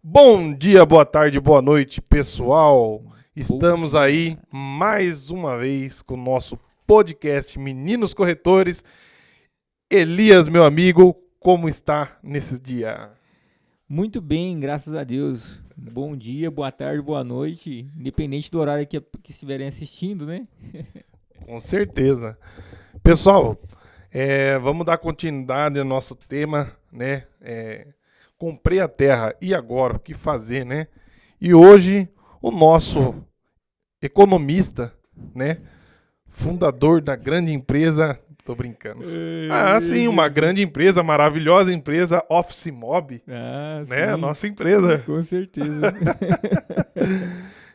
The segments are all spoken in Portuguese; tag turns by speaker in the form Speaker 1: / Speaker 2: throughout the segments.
Speaker 1: Bom dia, boa tarde, boa noite, pessoal. Estamos aí mais uma vez com o nosso podcast Meninos Corretores. Elias, meu amigo, como está nesse dia?
Speaker 2: Muito bem, graças a Deus. Bom dia, boa tarde, boa noite, independente do horário que estiverem assistindo, né?
Speaker 1: Com certeza. Pessoal, vamos dar continuidade ao nosso tema, né? Comprei a terra, e agora? O que fazer, né? E hoje, o nosso economista, né? Fundador da grande empresa... Tô brincando. Sim, uma grande empresa, maravilhosa empresa, Office Mob, né? A
Speaker 2: Sim,
Speaker 1: nossa empresa.
Speaker 2: com certeza.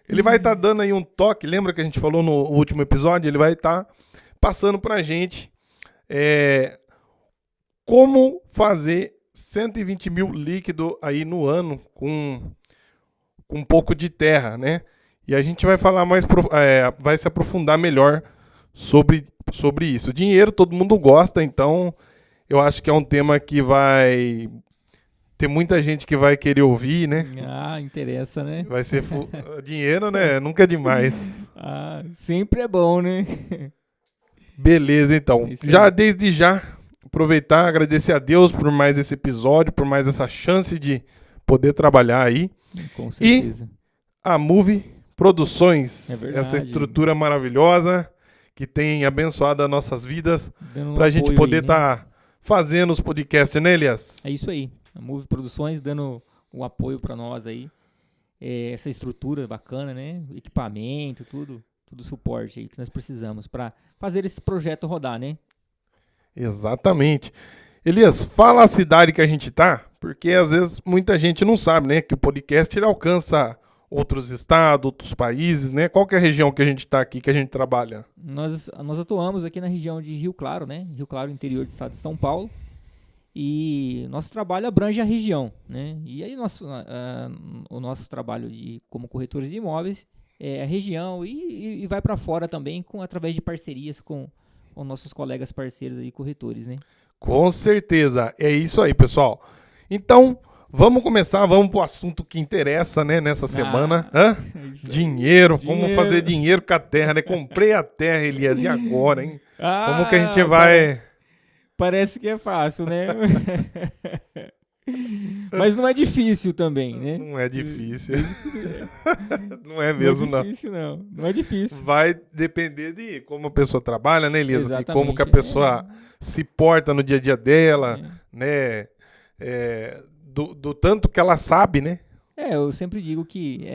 Speaker 1: Ele vai estar dando aí um toque, lembra que a gente falou no último episódio? Ele vai estar passando pra gente como fazer 120 mil líquido aí no ano com um pouco de terra, né? E a gente vai falar mais, vai se aprofundar melhor sobre isso. Dinheiro todo mundo gosta, então eu acho que é um tema que vai ter muita gente que vai querer ouvir, né?
Speaker 2: Interessa, né?
Speaker 1: Vai ser dinheiro, né? Nunca é demais.
Speaker 2: Sempre é bom, né?
Speaker 1: Beleza, então. Desde já, aproveitar, agradecer a Deus por mais esse episódio, por mais essa chance de poder trabalhar aí.
Speaker 2: Com certeza.
Speaker 1: E a Move Produções, essa
Speaker 2: verdade.
Speaker 1: estrutura maravilhosa que tem abençoado as nossas vidas, para a gente poder estar fazendo os podcasts, né, Elias?
Speaker 2: É isso aí. A Move Produções dando o apoio para nós aí. Essa estrutura bacana, né? Equipamento, tudo suporte aí que nós precisamos para fazer esse projeto rodar, né?
Speaker 1: Exatamente. Elias, fala a cidade que a gente tá, porque às vezes muita gente não sabe, né? Que o podcast ele alcança outros estados, outros países, né? Qual que é a região que a gente tá aqui, que a gente trabalha?
Speaker 2: Nós atuamos aqui na região de Rio Claro, né? Rio Claro, interior do estado de São Paulo. E nosso trabalho abrange a região, né? E aí o nosso trabalho como corretores de imóveis é a região e vai para fora também através de parcerias com nossos colegas parceiros aí, corretores, né?
Speaker 1: Com certeza, é isso aí, pessoal. Então, vamos começar, vamos pro assunto que interessa, né, nessa semana. Dinheiro, como fazer dinheiro com a terra, né? Comprei a terra, Elias, e agora, hein? Como que a gente vai...
Speaker 2: Parece que é fácil, né? Mas não é difícil também, né?
Speaker 1: Não é difícil. Não é mesmo, não.
Speaker 2: Não é difícil, não. Não é difícil.
Speaker 1: Vai depender de como a pessoa trabalha, né, Elisa? De como que a
Speaker 2: Exatamente,
Speaker 1: pessoa se porta no dia a dia dela, né? Do tanto que ela sabe, né?
Speaker 2: Eu sempre digo que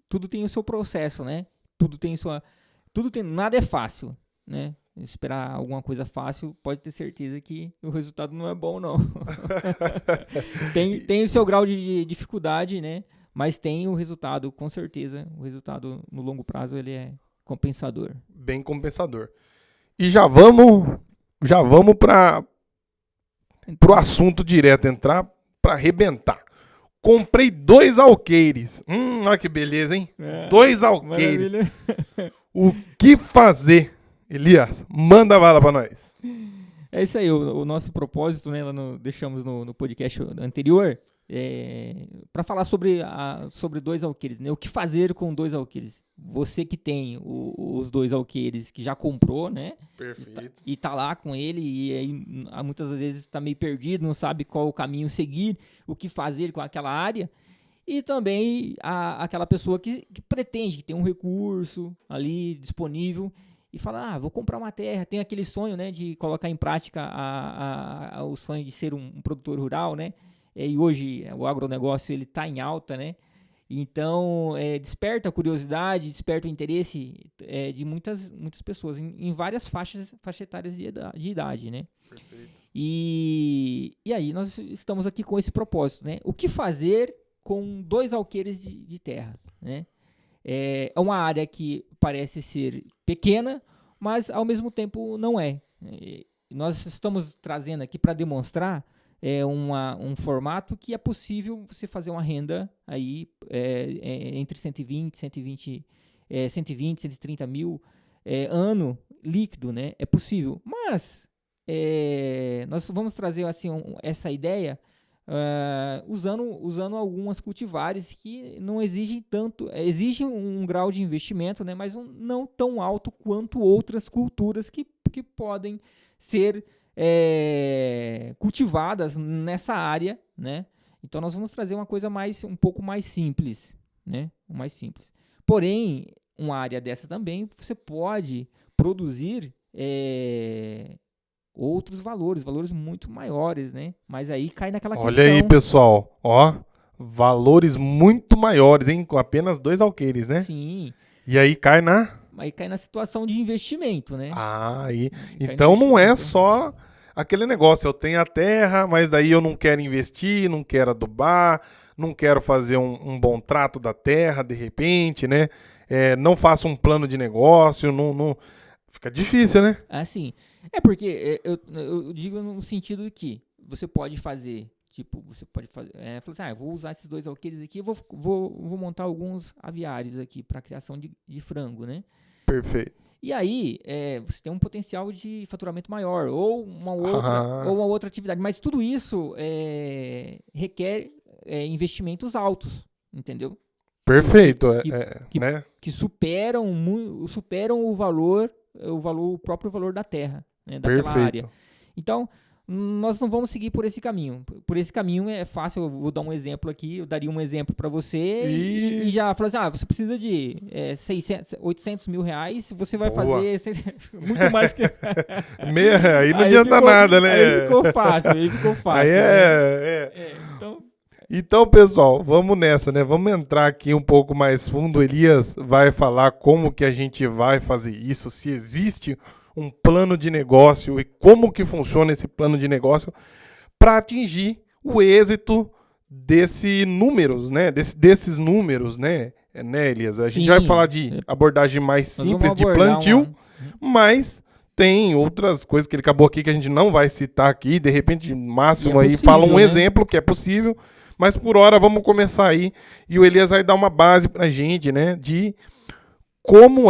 Speaker 2: tudo tem o seu processo, né? Nada é fácil, né? Esperar alguma coisa fácil, pode ter certeza que o resultado não é bom, não. tem o seu grau de dificuldade, né? Mas tem o resultado, com certeza. O resultado no longo prazo ele é compensador.
Speaker 1: Bem compensador. E já vamos para pro assunto direto, entrar para arrebentar. Comprei 2 alqueires. Olha que beleza, hein? 2 alqueires. O que fazer? Elias, manda bala pra nós.
Speaker 2: É isso aí, o nosso propósito, né? Deixamos no podcast anterior, para falar sobre 2 alqueires, né? O que fazer com 2 alqueires? Você que tem os 2 alqueires, que já comprou, né?
Speaker 1: Perfeito.
Speaker 2: E tá lá com ele, e aí muitas vezes está meio perdido, não sabe qual o caminho seguir, o que fazer com aquela área. E também aquela pessoa que pretende, que tem um recurso ali disponível, e fala, vou comprar uma terra, tem aquele sonho, né, de colocar em prática o sonho de ser um produtor rural, né, e hoje o agronegócio ele está em alta, né, então desperta a curiosidade, desperta o interesse de muitas pessoas em várias faixas etárias de idade, né.
Speaker 1: Perfeito.
Speaker 2: E aí nós estamos aqui com esse propósito, né, o que fazer com 2 alqueires de terra, né. É uma área que parece ser pequena, mas ao mesmo tempo não é. Nós estamos trazendo aqui para demonstrar um formato que é possível você fazer uma renda aí entre 120, 130 mil ano líquido, né? É possível. Mas nós vamos trazer assim, essa ideia usando algumas cultivares que não exigem tanto, exigem um grau de investimento, né, mas não tão alto quanto outras culturas que podem ser cultivadas nessa área, né? Então nós vamos trazer uma coisa um pouco mais simples, né? Mais simples. Porém, uma área dessa também você pode produzir outros valores muito maiores, né? Mas aí cai naquela questão.
Speaker 1: Olha aí, pessoal, ó, valores muito maiores, hein? Com apenas 2 alqueires, né?
Speaker 2: Sim.
Speaker 1: E aí cai
Speaker 2: na situação de investimento, né?
Speaker 1: Então não é só aquele negócio, eu tenho a terra, mas daí eu não quero investir, não quero adubar, não quero fazer um bom trato da terra, de repente, né? Não faço um plano de negócio, não... Fica difícil, né?
Speaker 2: Assim, porque eu digo no sentido de que você pode fazer, falar assim, eu vou usar esses 2 alqueires aqui, vou montar alguns aviários aqui para criação de frango, né?
Speaker 1: Perfeito.
Speaker 2: E aí, você tem um potencial de faturamento maior, ou uma outra atividade, mas tudo isso requer investimentos altos, entendeu?
Speaker 1: Perfeito,
Speaker 2: né? Que superam o próprio valor da terra, né, daquela área. Então, nós não vamos seguir por esse caminho. Por esse caminho é fácil, eu vou dar um exemplo aqui, eu daria um exemplo para você e já falar assim, você precisa de 800 mil reais, você vai fazer muito mais que...
Speaker 1: Aí não adianta nada, né?
Speaker 2: Aí ficou fácil.
Speaker 1: Aí Então, pessoal, vamos nessa, né? Vamos entrar aqui um pouco mais fundo. Elias vai falar como que a gente vai fazer isso, se existe um plano de negócio e como que funciona esse plano de negócio para atingir o êxito desses números, né? Desses números, né, Elias? A gente vai falar de abordagem mais simples de plantio, mas tem outras coisas que ele acabou aqui que a gente não vai citar aqui. De repente, máximo aí, fala um exemplo que é possível. Mas por hora vamos começar aí e o Elias vai dar uma base pra gente, né, de como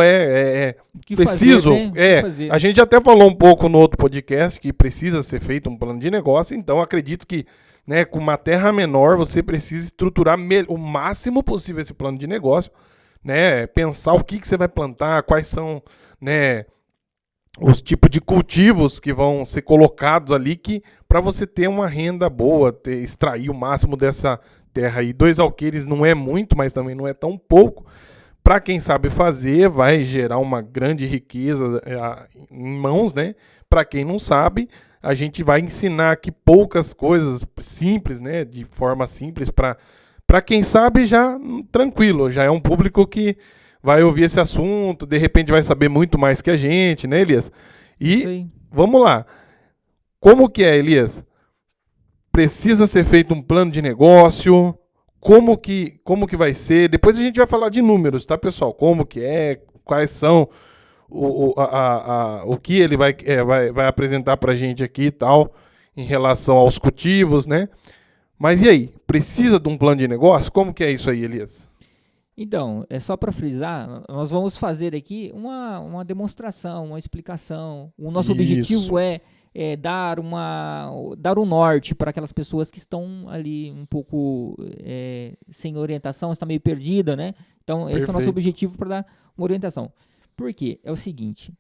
Speaker 1: preciso, a gente até falou um pouco no outro podcast que precisa ser feito um plano de negócio, então acredito que, né, com uma terra menor você precisa estruturar o máximo possível esse plano de negócio, né, pensar o que você vai plantar, quais são, né, os tipos de cultivos que vão ser colocados ali que para você ter uma renda boa, extrair o máximo dessa terra aí. 2 alqueires não é muito, mas também não é tão pouco. Para quem sabe fazer, vai gerar uma grande riqueza em mãos, né? Para quem não sabe, a gente vai ensinar aqui poucas coisas simples, né? De forma simples para quem sabe já tranquilo, já é um público que vai ouvir esse assunto, de repente vai saber muito mais que a gente, né, Elias? E vamos lá. Como que é, Elias? Precisa ser feito um plano de negócio? Como que vai ser? Depois a gente vai falar de números, tá, pessoal? Como que é? Quais são o que ele vai apresentar pra gente aqui e tal, em relação aos cultivos, né? Mas e aí? Precisa de um plano de negócio? Como que é isso aí, Elias?
Speaker 2: Então, só para frisar, nós vamos fazer aqui uma demonstração, uma explicação. O nosso objetivo é dar um norte para aquelas pessoas que estão ali um pouco sem orientação, está meio perdida, né? Então, Perfeito. Esse é o nosso objetivo para dar uma orientação. Por quê? É o seguinte,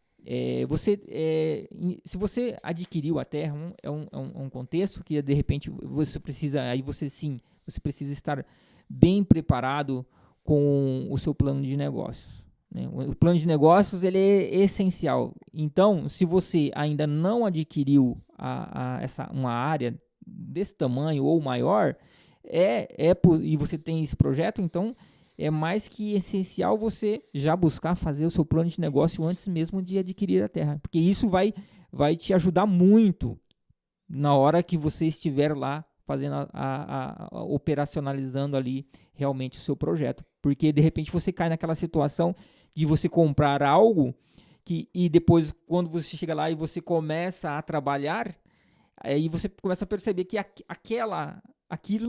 Speaker 2: se você adquiriu a terra, é um contexto que, de repente, você precisa estar bem preparado com o seu plano de negócios, né? O plano de negócios ele é essencial. Então, se você ainda não adquiriu uma área desse tamanho ou maior, e você tem esse projeto, então é mais que essencial você já buscar fazer o seu plano de negócio antes mesmo de adquirir a terra, porque isso vai te ajudar muito na hora que você estiver lá fazendo operacionalizando ali realmente o seu projeto. Porque, de repente, você cai naquela situação de você comprar algo e depois, quando você chega lá e você começa a trabalhar, aí você começa a perceber que aquilo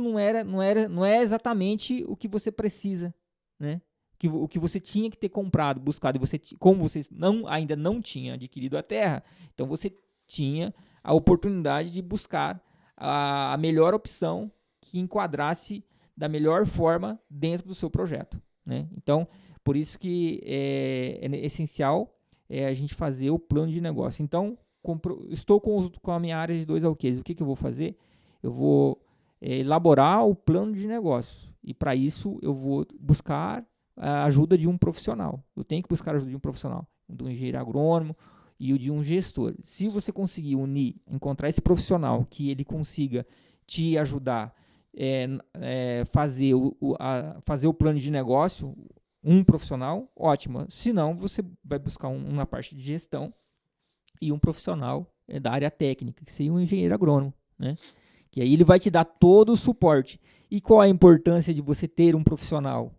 Speaker 2: não é exatamente o que você precisa, né? O que você tinha que ter comprado, buscado, e como você ainda não tinha adquirido a terra, então você tinha a oportunidade de buscar a melhor opção que enquadrasse da melhor forma dentro do seu projeto, né? Então, por isso que é essencial a gente fazer o plano de negócio. Então, estou com a minha área de 2 alqueires. O que eu vou fazer? Eu vou elaborar o plano de negócio. E para isso eu vou buscar a ajuda de um profissional. Eu tenho que buscar a ajuda de um profissional, de um engenheiro agrônomo e de um gestor. Se você conseguir encontrar esse profissional que ele consiga te ajudar fazer o plano de negócio, um profissional, ótimo. Se não, você vai buscar na parte de gestão e um profissional da área técnica, que seria um engenheiro agrônomo, né? Que aí ele vai te dar todo o suporte. E qual a importância de você ter um profissional?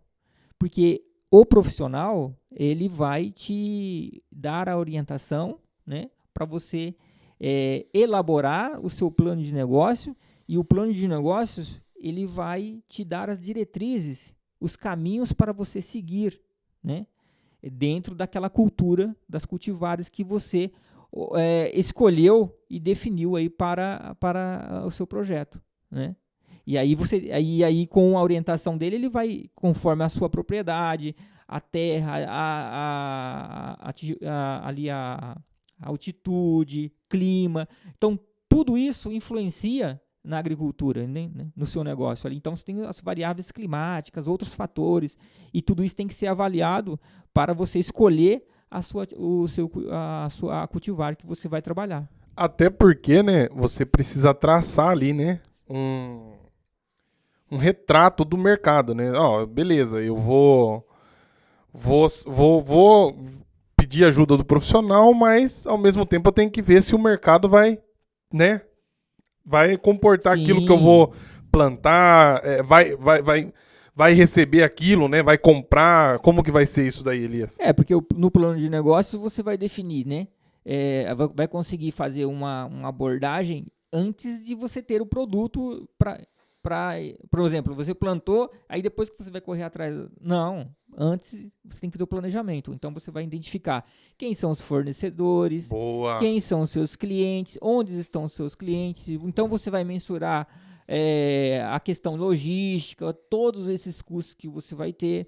Speaker 2: Porque o profissional, ele vai te dar a orientação, né, para você elaborar o seu plano de negócio, e o plano de negócios, ele vai te dar as diretrizes, os caminhos para você seguir, né, dentro daquela cultura das cultivares que você escolheu e definiu aí para o seu projeto, né? E aí aí com a orientação dele, ele vai, conforme a sua propriedade, a terra, ali a altitude, clima. Então, tudo isso influencia na agricultura, né, no seu negócio ali. Então, você tem as variáveis climáticas, outros fatores, e tudo isso tem que ser avaliado para você escolher a cultivar que você vai trabalhar.
Speaker 1: Até porque, né, você precisa traçar ali, né, um retrato do mercado, né? Ó, beleza, eu vou pedir ajuda do profissional, mas ao mesmo tempo eu tenho que ver se o mercado vai, né, vai comportar
Speaker 2: Sim.
Speaker 1: aquilo que eu vou plantar, vai receber aquilo, né? Vai comprar. Como que vai ser isso daí, Elias?
Speaker 2: Porque no plano de negócio você vai definir, né? Vai conseguir fazer uma abordagem antes de você ter o produto por exemplo, você plantou, aí depois que você vai correr atrás. Não, antes você tem que fazer o planejamento. Então você vai identificar quem são os fornecedores,
Speaker 1: Boa.
Speaker 2: Quem são os seus clientes, onde estão os seus clientes. Então você vai mensurar a questão logística, todos esses custos que você vai ter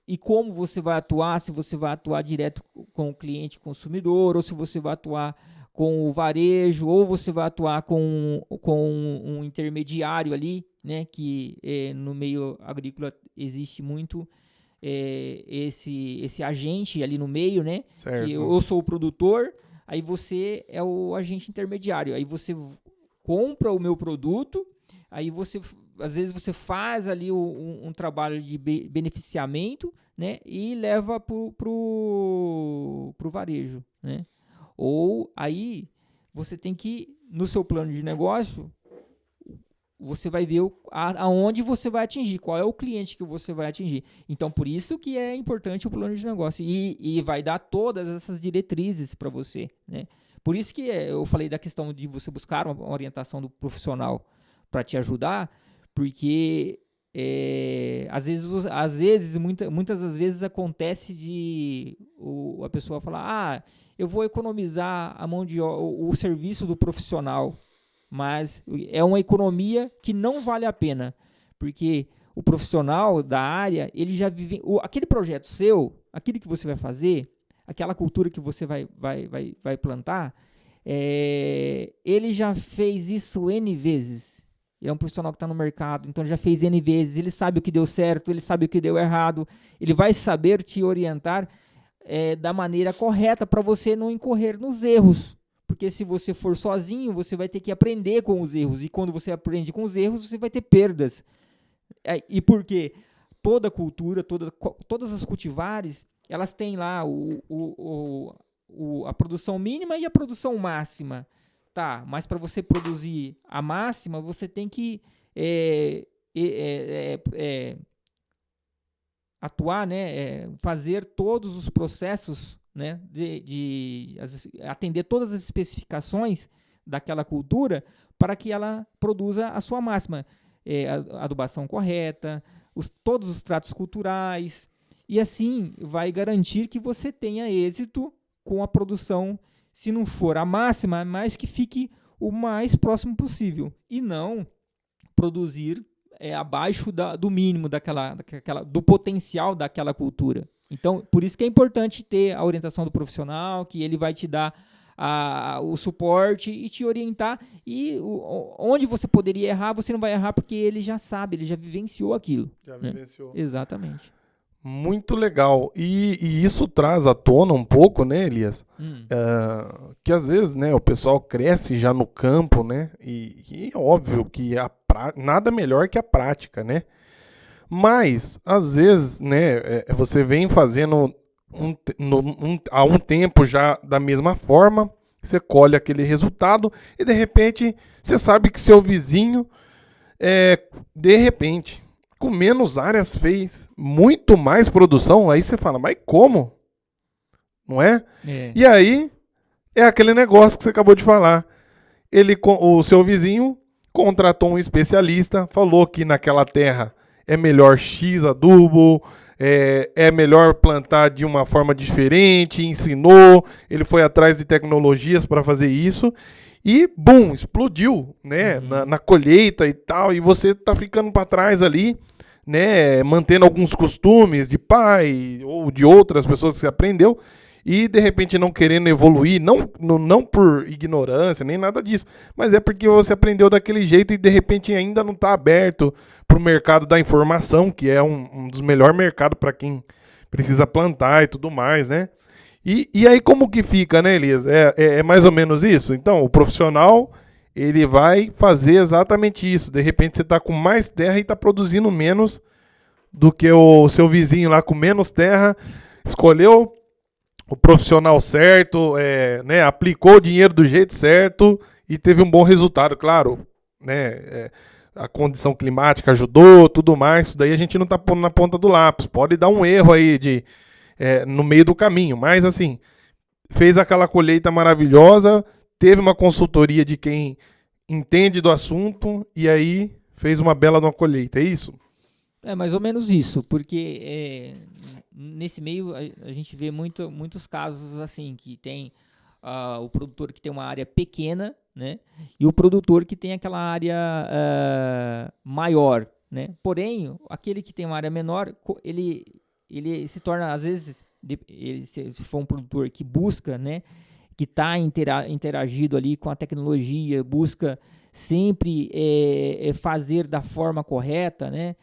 Speaker 2: e como você vai atuar, se você vai atuar direto com o cliente consumidor, ou se você vai atuar com o varejo, ou você vai atuar com um intermediário ali, né, que no meio agrícola existe muito esse agente ali no meio, né,
Speaker 1: certo.
Speaker 2: Que eu sou o produtor, aí você é o agente intermediário, aí você compra o meu produto, aí às vezes você faz ali um trabalho de beneficiamento, né, e leva pro varejo, né? Ou aí você tem que, no seu plano de negócio, você vai ver aonde você vai atingir, qual é o cliente que você vai atingir. Então, por isso que é importante o plano de negócio. E vai dar todas essas diretrizes para você, né? Por isso que eu falei da questão de você buscar uma orientação do profissional para te ajudar, porque muitas das vezes acontece de a pessoa falar, eu vou economizar a mão de o serviço do profissional, mas é uma economia que não vale a pena, porque o profissional da área, ele já vive aquele projeto seu, aquilo que você vai fazer, aquela cultura que você vai plantar, ele já fez isso N vezes. Ele é um profissional que está no mercado, então ele já fez N vezes, ele sabe o que deu certo, ele sabe o que deu errado, ele vai saber te orientar da maneira correta para você não incorrer nos erros. Porque se você for sozinho, você vai ter que aprender com os erros. E quando você aprende com os erros, você vai ter perdas. E porque toda cultura, todas as cultivares, elas têm lá a produção mínima e a produção máxima. Tá, mas para você produzir a máxima, você tem que atuar, né, fazer todos os processos, né, de atender todas as especificações daquela cultura para que ela produza a sua máxima. A adubação correta, todos os tratos culturais, e assim vai garantir que você tenha êxito com a produção, se não for a máxima, mas que fique o mais próximo possível. E não produzir abaixo do mínimo do potencial daquela cultura. Então, por isso que é importante ter a orientação do profissional, que ele vai te dar o suporte e te orientar. E onde você poderia errar, você não vai errar, porque ele já sabe, ele já vivenciou aquilo.
Speaker 1: Já vivenciou.
Speaker 2: Exatamente.
Speaker 1: Muito legal. E isso traz à tona um pouco, né, Elias? Que às vezes, né, o pessoal cresce já no campo, né? E é óbvio que nada melhor que a prática, né? Mas, às vezes, né, você vem fazendo há um tempo já da mesma forma, você colhe aquele resultado e, de repente, você sabe que seu vizinho, de repente, com menos áreas fez muito mais produção. Aí você fala, mas como? Não é? E aí, é aquele negócio que você acabou de falar. O seu vizinho contratou um especialista, falou que naquela terra é melhor X adubo, é melhor plantar de uma forma diferente, ensinou, ele foi atrás de tecnologias para fazer isso e, bum, explodiu, né, na colheita e tal, e você tá ficando para trás ali, né, mantendo alguns costumes de pai ou de outras pessoas que você aprendeu, e de repente não querendo evoluir, não por ignorância, nem nada disso, mas é porque você aprendeu daquele jeito e de repente ainda não está aberto para o mercado da informação, que é um dos melhores mercados para quem precisa plantar e tudo mais, né? E aí como que fica, né, Elias? É mais ou menos isso? Então, o profissional, ele vai fazer exatamente isso. De repente você está com mais terra e está produzindo menos do que o seu vizinho lá com menos terra, escolheu o profissional certo, né, aplicou o dinheiro do jeito certo e teve um bom resultado, claro, né, a condição climática ajudou, tudo mais, isso daí a gente não está pondo na ponta do lápis, pode dar um erro aí no meio do caminho, mas assim, fez aquela colheita maravilhosa, teve uma consultoria de quem entende do assunto e aí fez uma bela colheita, é isso?
Speaker 2: É mais ou menos isso, porque nesse meio a gente vê muitos casos assim, que tem o produtor que tem uma área pequena, né, e o produtor que tem aquela área maior, né. Porém, aquele que tem uma área menor, ele se torna, às vezes, se for um produtor que busca, né, que está interagido ali com a tecnologia, busca sempre fazer da forma correta, né,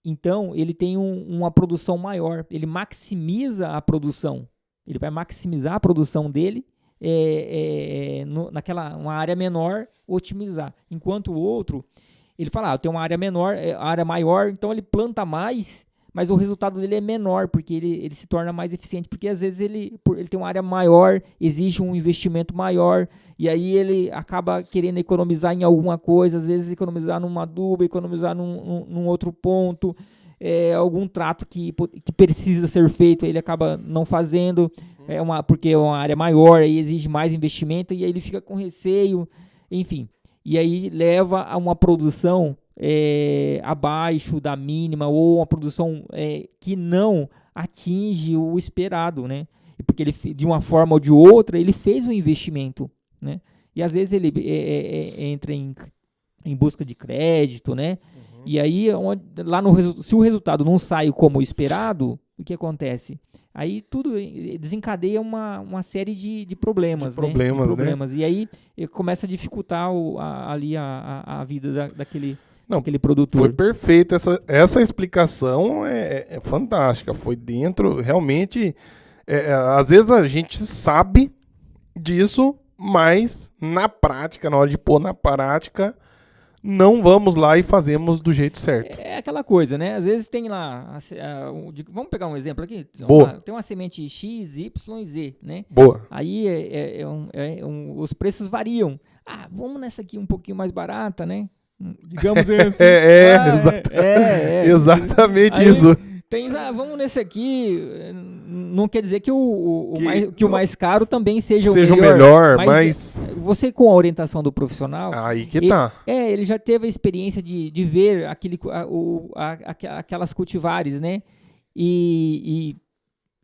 Speaker 2: então ele tem uma produção maior, ele maximiza a produção, ele vai maximizar a produção dele naquela uma área menor, otimizar, enquanto o outro, ele fala, eu tenho uma área menor, área maior, então ele planta mais, mas o resultado dele é menor, porque ele se torna mais eficiente, porque às vezes ele tem uma área maior, exige um investimento maior, e aí ele acaba querendo economizar em alguma coisa, às vezes economizar numa adubo, economizar num outro ponto, algum trato que precisa ser feito, ele acaba não fazendo, porque é uma área maior, aí exige mais investimento, e aí ele fica com receio, enfim, e aí leva a uma produção abaixo da mínima, ou uma produção que não atinge o esperado, né? Porque ele, de uma forma ou de outra, ele fez um investimento, né? E às vezes ele entra em busca de crédito, né? E aí, se o resultado não sai como esperado, o que acontece? Aí tudo desencadeia uma série de problemas, né?
Speaker 1: Né?
Speaker 2: E aí começa a dificultar ali a vida daquele produtor.
Speaker 1: Foi perfeita. Essa explicação é fantástica. Foi dentro, realmente. Às vezes a gente sabe disso, mas na prática, na hora de pôr na prática, não vamos lá e fazemos do jeito certo.
Speaker 2: É aquela coisa, né? Às vezes tem lá. Vamos pegar um exemplo aqui?
Speaker 1: Boa.
Speaker 2: Tem uma semente X, Y, Z, né?
Speaker 1: Boa.
Speaker 2: Aí os preços variam. Vamos nessa aqui um pouquinho mais barata, né? Digamos assim.
Speaker 1: Exatamente
Speaker 2: aí,
Speaker 1: isso.
Speaker 2: Vamos nesse aqui. Não quer dizer que o mais caro também seja o
Speaker 1: melhor, mas
Speaker 2: você, com a orientação do profissional,
Speaker 1: aí que tá.
Speaker 2: Ele já teve a experiência de ver aquelas cultivares, né? E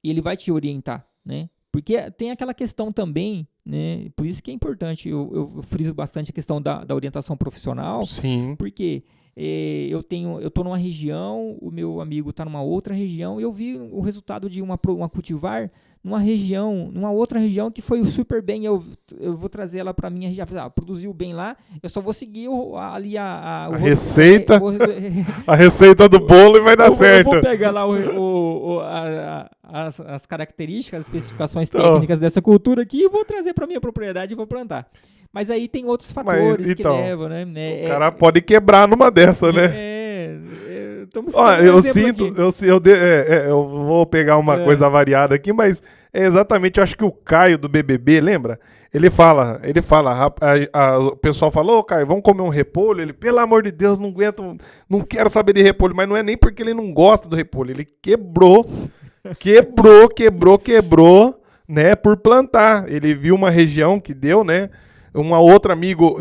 Speaker 2: ele vai te orientar, né? Porque tem aquela questão também, né? Por isso que é importante, eu friso bastante a questão da orientação profissional,
Speaker 1: Sim.
Speaker 2: porque eu estou numa região, o meu amigo está numa outra região, e eu vi o resultado de uma cultivar numa outra região que foi super bem. Eu vou trazer ela para minha região. Produziu bem lá, eu só vou seguir ali a
Speaker 1: receita, a receita do bolo e vai dar certo.
Speaker 2: Eu vou pegar lá as características, as especificações técnicas dessa cultura aqui e vou trazer para minha propriedade e vou plantar. Mas aí tem outros fatores que levam, né?
Speaker 1: O cara pode quebrar numa dessa, né? Eu vou pegar uma coisa variada aqui, mas é exatamente, eu acho que o Caio do BBB, lembra? Ele fala, o pessoal falou, Caio, vamos comer um repolho? Ele, pelo amor de Deus, não aguento, não quero saber de repolho, mas não é nem porque ele não gosta do repolho, ele quebrou, né, por plantar. Ele viu uma região que deu, né, uma outra amigo,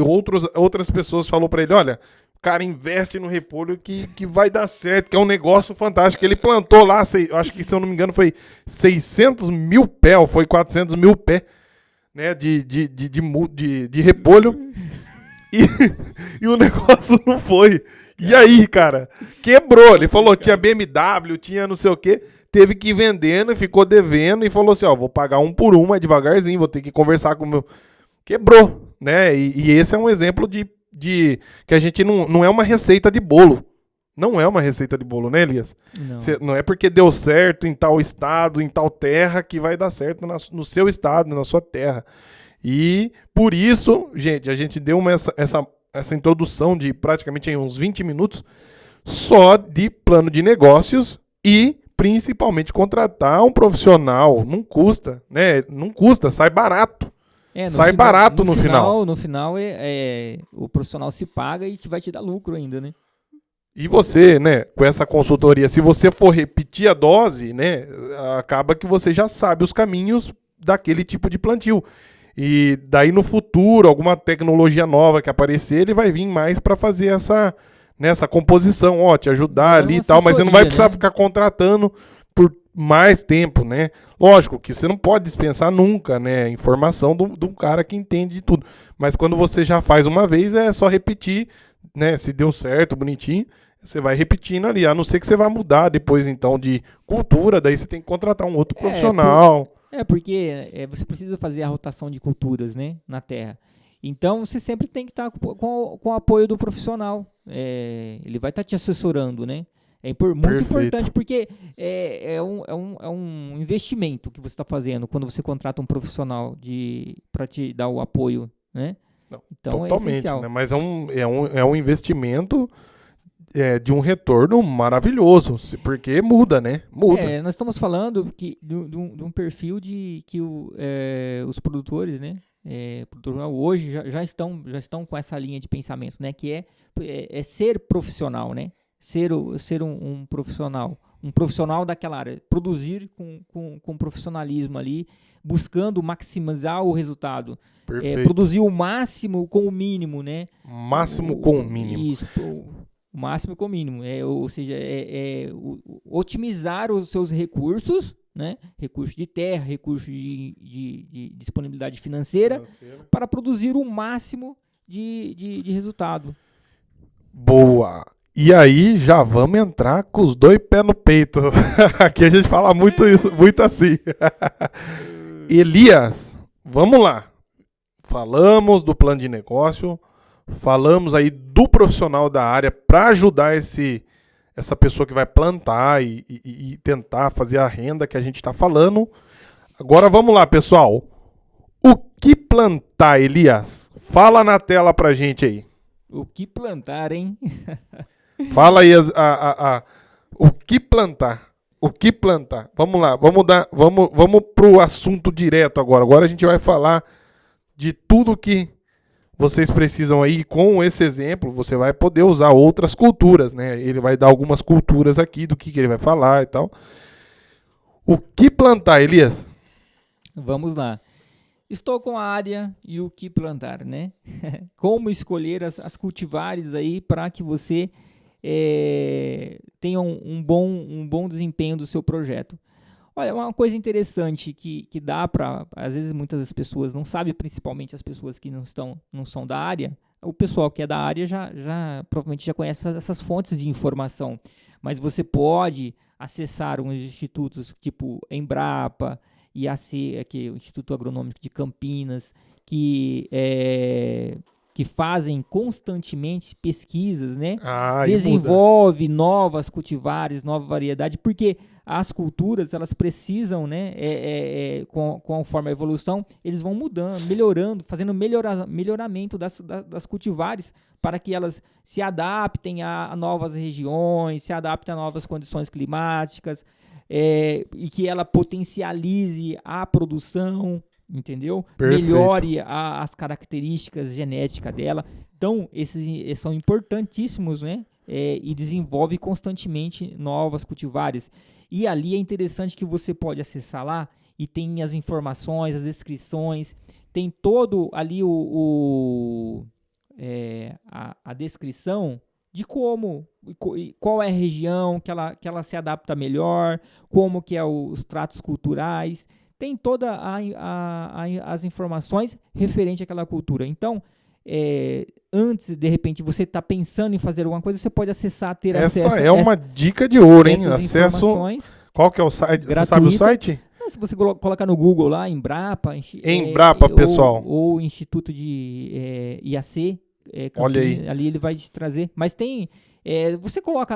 Speaker 1: outras pessoas falou pra ele, olha, cara, investe no repolho que vai dar certo, que é um negócio fantástico. Ele plantou lá, acho que se eu não me engano foi 600 mil pés, ou foi 400 mil pés, né, de repolho, e o negócio não foi. E aí, cara, quebrou. Ele falou, tinha BMW, tinha não sei o quê, teve que ir vendendo e ficou devendo e falou assim, ó, vou pagar um por um, mas devagarzinho, vou ter que conversar com o meu... Quebrou, né, e esse é um exemplo de que a gente não é uma receita de bolo. Não é uma receita de bolo, né, Elias? Não é porque deu certo em tal estado, em tal terra, que vai dar certo no seu estado, na sua terra. E por isso, gente, a gente deu essa introdução de praticamente uns 20 minutos só de plano de negócios e principalmente contratar um profissional. Não custa, né? Não custa, sai barato. Sai barato no final.
Speaker 2: No final, o profissional se paga e vai te dar lucro ainda, né?
Speaker 1: E você, né, com essa consultoria, se você for repetir a dose, né, acaba que você já sabe os caminhos daquele tipo de plantio. E daí no futuro, alguma tecnologia nova que aparecer, ele vai vir mais para fazer essa composição, ó, te ajudar ali e tal, mas você não vai precisar ficar contratando por mais tempo, né? Lógico que você não pode dispensar nunca, né, a informação de um cara que entende de tudo. Mas quando você já faz uma vez, é só repetir, né? Se deu certo, bonitinho, você vai repetindo ali. A não ser que você vá mudar depois, então, de cultura, daí você tem que contratar um outro profissional.
Speaker 2: Porque você precisa fazer a rotação de culturas, né, na terra. Então, você sempre tem que estar com o apoio do profissional. Ele vai estar te assessorando, né? É muito importante porque é um investimento que você está fazendo quando você contrata um profissional para te dar o apoio, né?
Speaker 1: Não,
Speaker 2: então
Speaker 1: totalmente,
Speaker 2: é essencial.
Speaker 1: Né? Mas é um investimento de um retorno maravilhoso, porque muda, né? Muda.
Speaker 2: Nós estamos falando de um perfil que os produtores, né? Hoje já estão com essa linha de pensamento, né? Que é ser profissional, né? Ser um profissional daquela área, produzir com profissionalismo ali, buscando maximizar o resultado, produzir o máximo com o mínimo, né?
Speaker 1: Máximo com o mínimo.
Speaker 2: Isso, o máximo com o mínimo, ou seja, otimizar os seus recursos, né? Recursos de terra, recursos de disponibilidade financeira, para produzir o máximo de resultado.
Speaker 1: Boa! E aí já vamos entrar com os 2 pés no peito. Aqui a gente fala muito assim. Elias, vamos lá. Falamos do plano de negócio, falamos aí do profissional da área para ajudar essa pessoa que vai plantar e tentar fazer a renda que a gente está falando. Agora vamos lá, pessoal. O que plantar, Elias? Fala na tela pra gente aí.
Speaker 2: O que plantar, hein?
Speaker 1: Fala aí o que plantar. O que plantar? Vamos lá, vamos pro assunto direto agora. Agora a gente vai falar de tudo que vocês precisam aí. Com esse exemplo, você vai poder usar outras culturas, né? Ele vai dar algumas culturas aqui do que ele vai falar e tal. O que plantar, Elias?
Speaker 2: Vamos lá. Estou com a área e o que plantar, né? Como escolher as cultivares aí para que você tenha um bom desempenho do seu projeto. Olha, uma coisa interessante que dá para, às vezes muitas pessoas não sabem, principalmente as pessoas que não são da área, o pessoal que é da área provavelmente já conhece essas fontes de informação, mas você pode acessar uns institutos tipo Embrapa, IAC, aqui, o Instituto Agronômico de Campinas, que fazem constantemente pesquisas, né? Desenvolve novas cultivares, nova variedade, porque as culturas, elas precisam, né? Conforme a evolução, eles vão mudando, melhorando, fazendo melhoramento das cultivares para que elas se adaptem a novas regiões, se adaptem a novas condições climáticas, e que ela potencialize a produção, entendeu?
Speaker 1: Perfeito.
Speaker 2: Melhore as características genéticas dela. Então, esses são importantíssimos, né? E desenvolve constantemente novas cultivares. E ali é interessante que você pode acessar lá e tem as informações, as descrições, tem todo ali a descrição de qual é a região que ela se adapta melhor, como que é os tratos culturais, tem todas as informações referente àquela cultura. Então, antes, de repente, você está pensando em fazer alguma coisa, você pode acessar, ter acesso...
Speaker 1: Essa é uma dica de ouro, hein?
Speaker 2: Acesso...
Speaker 1: Qual que é o site?
Speaker 2: Gratuita.
Speaker 1: Você sabe o site?
Speaker 2: Se você colocar no Google lá, Embrapa...
Speaker 1: pessoal.
Speaker 2: Ou Instituto de IAC...
Speaker 1: Olha aí.
Speaker 2: Ali ele vai te trazer. Mas tem... você coloca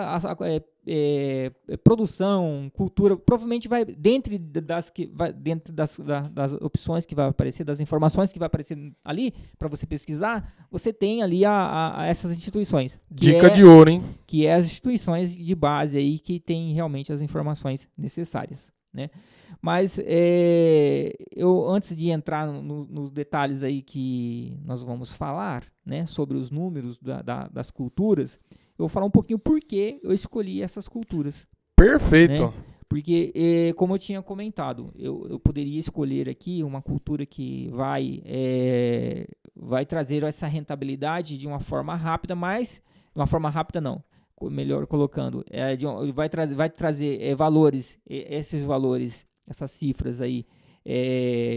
Speaker 2: produção, cultura, provavelmente vai dentro das opções que vai aparecer, das informações que vai aparecer ali para você pesquisar, você tem ali essas instituições.
Speaker 1: Dica de ouro, hein?
Speaker 2: Que é as instituições de base aí que tem realmente as informações necessárias, né? Mas eu antes de entrar nos detalhes aí que nós vamos falar, né, sobre os números das culturas, eu vou falar um pouquinho por que eu escolhi essas culturas.
Speaker 1: Perfeito.
Speaker 2: Né? Porque, como eu tinha comentado, eu poderia escolher aqui uma cultura que vai trazer essa rentabilidade de uma forma rápida, mas... De uma forma rápida, não. Melhor colocando. Vai trazer valores, esses valores, essas cifras aí,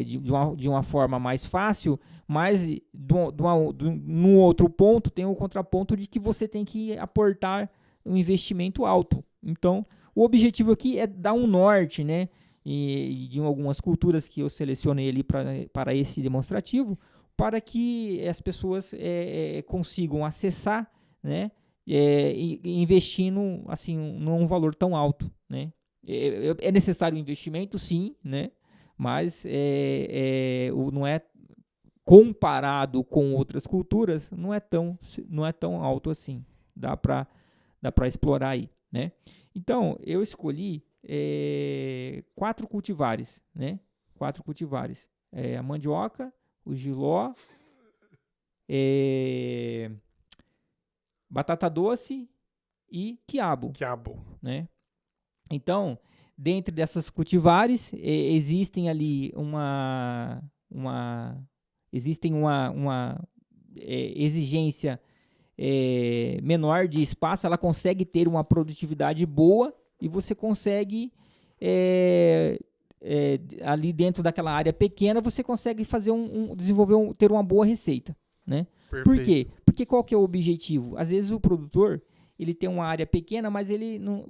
Speaker 2: de uma forma mais fácil, mas num outro ponto tem o contraponto de que você tem que aportar um investimento alto. Então, o objetivo aqui é dar um norte, né? E de algumas culturas que eu selecionei ali para esse demonstrativo, para que as pessoas consigam acessar, né? Investindo assim, num valor tão alto, né? É necessário investimento, sim, né? Mas não é comparado com outras culturas, não é tão alto assim. Dá para explorar aí, né? Então, eu escolhi 4 cultivares, né? 4 cultivares. A mandioca, o jiló, batata doce e quiabo. Né? Então, dentro dessas cultivares, existem ali uma exigência menor de espaço, ela consegue ter uma produtividade boa e você consegue, ali dentro daquela área pequena, você consegue fazer ter uma boa receita, né? Por quê? Porque qual que é o objetivo? Às vezes o produtor, ele tem uma área pequena, mas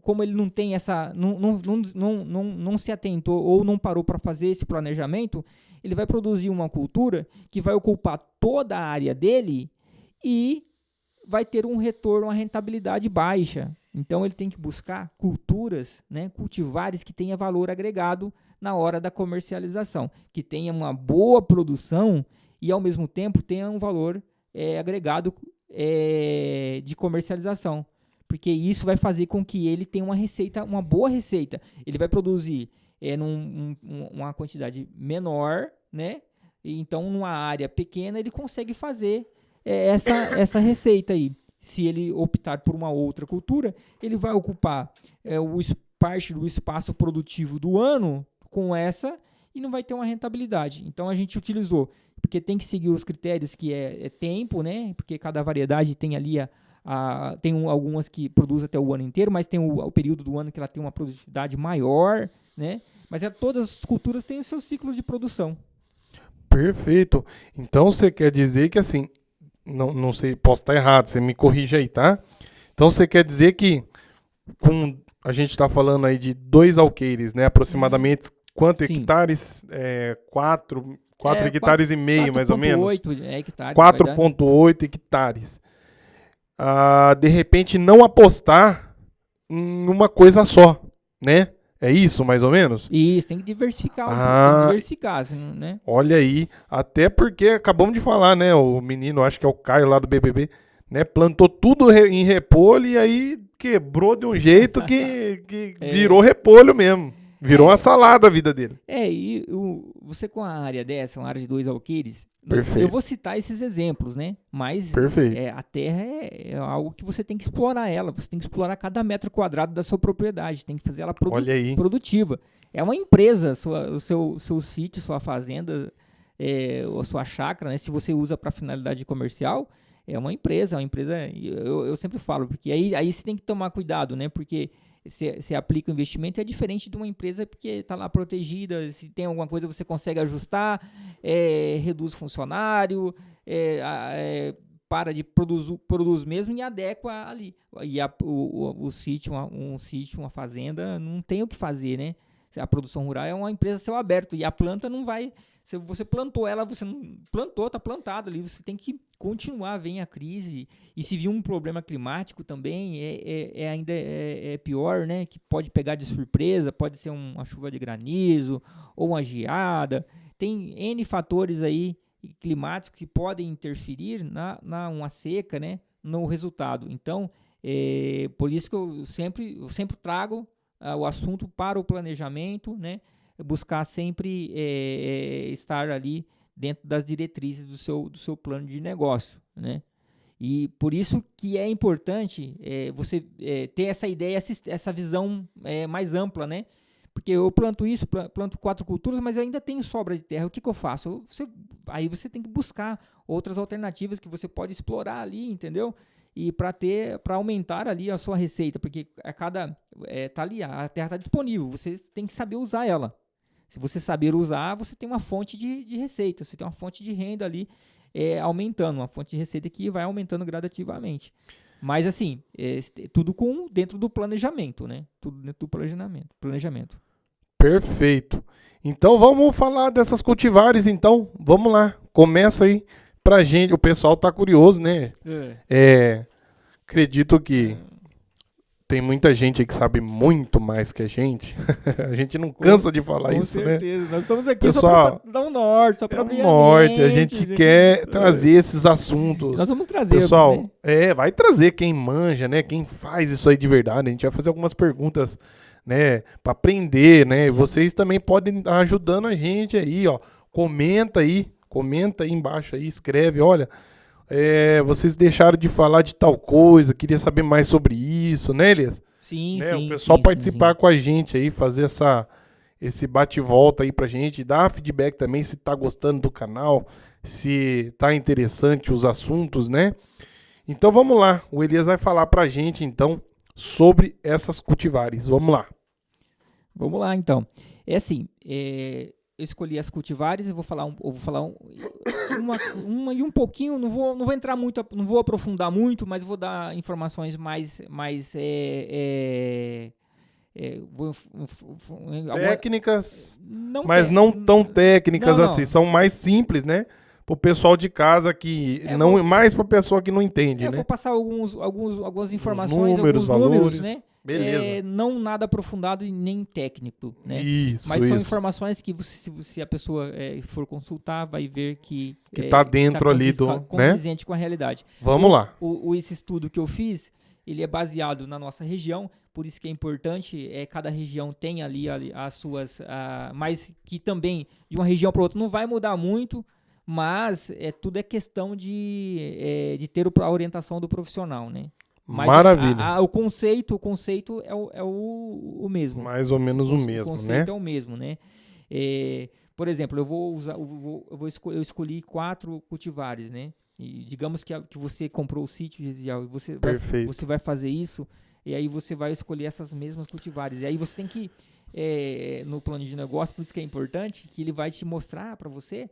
Speaker 2: como ele não tem não se atentou ou não parou para fazer esse planejamento, ele vai produzir uma cultura que vai ocupar toda a área dele e vai ter um retorno, uma rentabilidade baixa. Então, ele tem que buscar culturas, né, cultivares que tenham valor agregado na hora da comercialização, que tenha uma boa produção e, ao mesmo tempo, tenha um valor agregado de comercialização. Porque isso vai fazer com que ele tenha uma boa receita. Ele vai produzir uma quantidade menor, né? E então, numa área pequena, ele consegue fazer essa receita aí. Se ele optar por uma outra cultura, ele vai ocupar parte do espaço produtivo do ano com essa e não vai ter uma rentabilidade. Então, a gente utilizou, porque tem que seguir os critérios que é tempo, né? Porque cada variedade tem ali tem algumas que produzem até o ano inteiro, mas tem o período do ano que ela tem uma produtividade maior, né? Mas todas as culturas têm o seu ciclo de produção.
Speaker 1: Perfeito. Então você quer dizer que assim, não sei, posso estar errado, você me corrige aí, tá? Então você quer dizer que a gente está falando aí de 2 alqueires, né? Aproximadamente quantos
Speaker 2: Sim.
Speaker 1: hectares? 4 hectares e meio, mais ou menos.
Speaker 2: 4,8 hectares.
Speaker 1: 4,8 hectares. De repente não apostar em uma coisa só, né? É isso, mais ou menos?
Speaker 2: Isso, tem que diversificar, tem que diversificar, assim, né?
Speaker 1: Olha aí, até porque acabamos de falar, né? O menino, acho que é o Caio lá do BBB, né? Plantou tudo em repolho e aí quebrou de um jeito que virou repolho mesmo. Virou uma salada a vida dele.
Speaker 2: E você com a área dessa, uma área de 2 alqueires,
Speaker 1: Perfeito.
Speaker 2: eu vou citar esses exemplos, né? Mas
Speaker 1: Perfeito.
Speaker 2: a terra é algo que você tem que explorar ela, você tem que explorar cada metro quadrado da sua propriedade, tem que fazer ela produtiva. É uma empresa, o seu sítio, sua fazenda, a sua chácara, né? Se você usa para finalidade comercial, é uma empresa, eu sempre falo, porque aí você tem que tomar cuidado, né? Porque você aplica o investimento, é diferente de uma empresa porque está lá protegida, se tem alguma coisa você consegue ajustar, reduz funcionário, para de produz mesmo e adequa ali. E o sítio, uma fazenda, não tem o que fazer, né? A produção rural é uma empresa a céu aberto e a planta não vai... Se você plantou ela, você não plantou, está plantado ali, você tem que continuar, vem a crise, e se vir um problema climático também, ainda é pior, né, que pode pegar de surpresa, pode ser uma chuva de granizo, ou uma geada, tem N fatores aí climáticos que podem interferir uma seca, né, no resultado. Então, por isso que eu sempre trago o assunto para o planejamento, né, buscar sempre estar ali dentro das diretrizes do seu plano de negócio, né? E por isso que é importante você ter essa ideia, essa visão mais ampla, né? Porque eu planto 4 culturas, mas eu ainda tenho sobra de terra. O que eu faço? Aí você tem que buscar outras alternativas que você pode explorar ali, entendeu? E para aumentar ali a sua receita, porque tá ali, a terra está disponível, você tem que saber usar ela. Se você saber usar, você tem uma fonte de receita, você tem uma fonte de renda ali aumentando, uma fonte de receita que vai aumentando gradativamente. Mas assim, tudo dentro do planejamento, né? Tudo dentro do planejamento.
Speaker 1: Perfeito. Então vamos falar dessas cultivares, então. Vamos lá, começa aí pra gente. O pessoal tá curioso, né? Acredito que tem muita gente aí que sabe muito mais que a gente. A gente não cansa de falar isso, né? Com certeza.
Speaker 2: Nós estamos aqui
Speaker 1: pessoal,
Speaker 2: só para dar um norte, só para abrir
Speaker 1: a mente. A gente quer trazer esses assuntos.
Speaker 2: Nós vamos trazer.
Speaker 1: Pessoal, vai trazer quem manja, né? Quem faz isso aí de verdade. A gente vai fazer algumas perguntas, né? Para aprender, né? Vocês também podem estar ajudando a gente aí, ó. Comenta aí embaixo aí, escreve, olha... vocês deixaram de falar de tal coisa, queria saber mais sobre isso, né, Elias?
Speaker 2: Sim,
Speaker 1: né?
Speaker 2: sim.
Speaker 1: O pessoal
Speaker 2: sim,
Speaker 1: participar
Speaker 2: sim.
Speaker 1: com a gente aí, fazer esse bate-volta aí pra gente, dar feedback também se tá gostando do canal, se tá interessante os assuntos, né? Então vamos lá, o Elias vai falar pra gente então sobre essas cultivares. Vamos lá.
Speaker 2: Vamos lá então. É assim, eu escolhi as cultivares e vou falar uma e um pouquinho, não vou entrar muito, não vou aprofundar muito, mas vou dar informações mais
Speaker 1: técnicas, mas não tão técnicas assim, são mais simples, né? Pro pessoal de casa que mais pra pessoa que não entende, né?
Speaker 2: Vou passar algumas informações,
Speaker 1: números, valores,
Speaker 2: né?
Speaker 1: Beleza.
Speaker 2: Não nada aprofundado e nem técnico, né?
Speaker 1: Mas
Speaker 2: são informações que se a pessoa for consultar, vai ver que
Speaker 1: tá dentro ali
Speaker 2: condizente com a realidade.
Speaker 1: Vamos lá.
Speaker 2: Esse estudo que eu fiz, ele é baseado na nossa região, por isso que é importante, cada região tem ali as suas, mas que também de uma região para outra não vai mudar muito, mas tudo é questão de ter a orientação do profissional, né? Mas
Speaker 1: maravilha.
Speaker 2: O conceito é o mesmo.
Speaker 1: Mais ou menos o mesmo, né?
Speaker 2: O conceito é o mesmo, né? Por exemplo, eu escolhi 4 cultivares, né? E digamos que você comprou o sítio, Gesiel, e você vai fazer isso, E aí você vai escolher essas mesmas cultivares. E aí você tem que, no plano de negócio, por isso que é importante, que ele vai te mostrar para você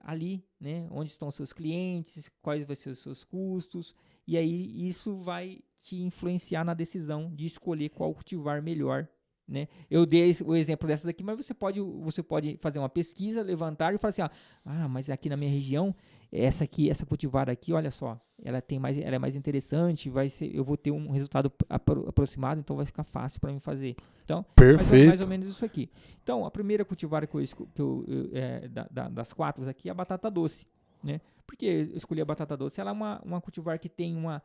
Speaker 2: ali, né, onde estão os seus clientes, quais vão ser os seus custos, e aí isso vai te influenciar na decisão de escolher qual cultivar melhor, né? Eu dei o exemplo dessas aqui, mas você pode fazer uma pesquisa, levantar e falar assim, mas aqui na minha região, essa cultivar aqui, olha só, ela é mais interessante, eu vou ter um resultado aproximado, então vai ficar fácil para mim fazer. Então,
Speaker 1: Perfeito.
Speaker 2: mais ou menos isso aqui. Então, a primeira cultivar das 4 aqui é a batata doce, né? Por que eu escolhi a batata doce? Ela é uma cultivar que tem uma